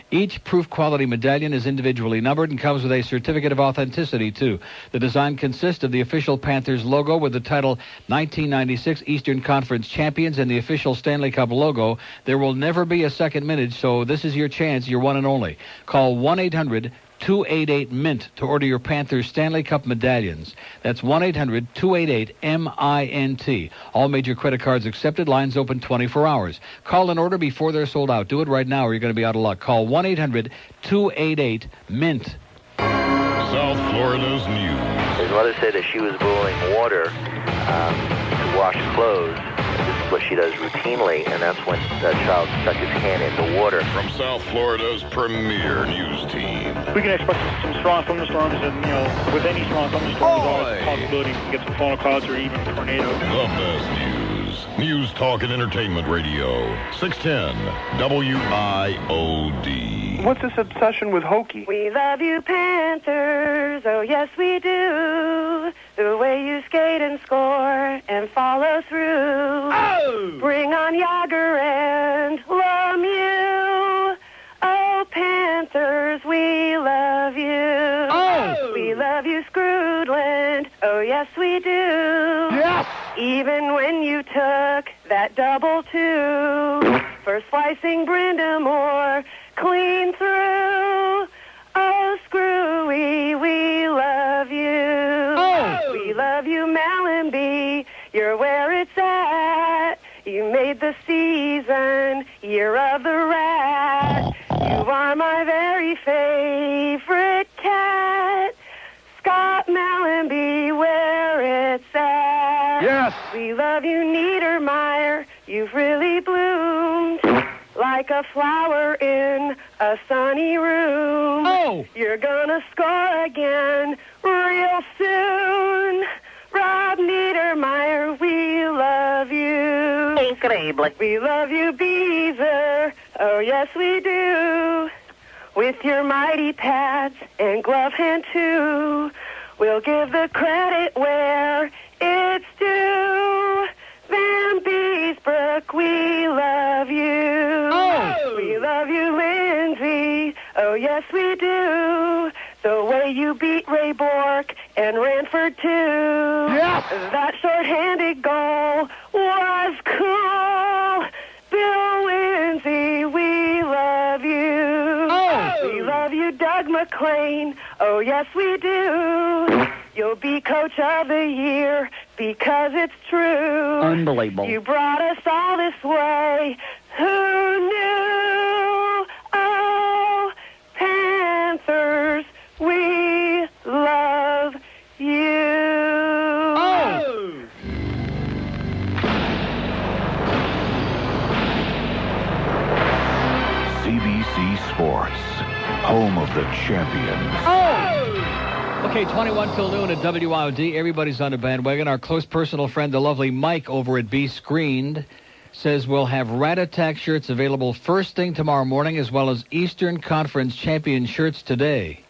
Each proof quality medallion is individually numbered and comes with a certificate of authenticity, too. The design consists of the official Panthers logo with the title 1996 Eastern Conference Champions and the official Stanley Cup logo. There will never be a second minute, so this is your chance, your one and only. Call 1-800-288-MINT to order your Panthers Stanley Cup medallions. That's 1-800-288-MINT. All major credit cards accepted. Lines open 24 hours. Call and order before they're sold out. Do it right now or you're going to be out of luck. Call 1-800-288-MINT. South Florida's news. His mother said that she was boiling water to wash clothes. This is what she does routinely, and that's when the child stuck his hand in the water. From South Florida's premier news team. We can expect some strong thunderstorms, and, you know, with any strong thunderstorms, there's always a possibility we can get some funnel clouds or even tornadoes. The best news. News, talk, and entertainment radio. 610 WIOD. What's this obsession with hokey? We love you, Panthers. Oh, yes, we do. The way you skate and score and follow through. Oh! Bring on Yager and Lemieux. Oh, Panthers, we love you. Oh! We love you, Screwdland. Oh, yes, we do. Yes! Even when you took that double two for slicing Brenda Moore clean through. Oh, Screwy, we love you. Oh! We love you, Mallenby. You're where it's at. You made the season, year of the rat. You are my very favorite cat. Scott Mellenby, where it's at. Yes. We love you, Niedermeyer. You've really bloomed like a flower in a sunny room. Oh! You're gonna score again real soon. Rob Niedermeyer, we love you. Incredible. We love you, Beaver. Oh, yes, we do. With your mighty pads and glove hand, too. We'll give the credit where it's due. Van Beesbrook, we love you. Oh! We love you, Lindsay. Oh, yes, we do. The way you beat Ray Bork and Ranford, too. Yes! That short-handed goal was cool. Bill Lindsay, we love you. Oh! We love you, Doug MacLean. Oh, yes, we do. You'll be Coach of the Year because it's true. Unbelievable. You brought us all this way. Who knew? Oh, Panthers, we love you. Oh! CBC Sports, home of the champions. Oh! Okay, 21 till noon at WIOD. Everybody's on the bandwagon. Our close personal friend, the lovely Mike over at Be Screened, says we'll have Rat Attack shirts available first thing tomorrow morning, as well as Eastern Conference champion shirts today.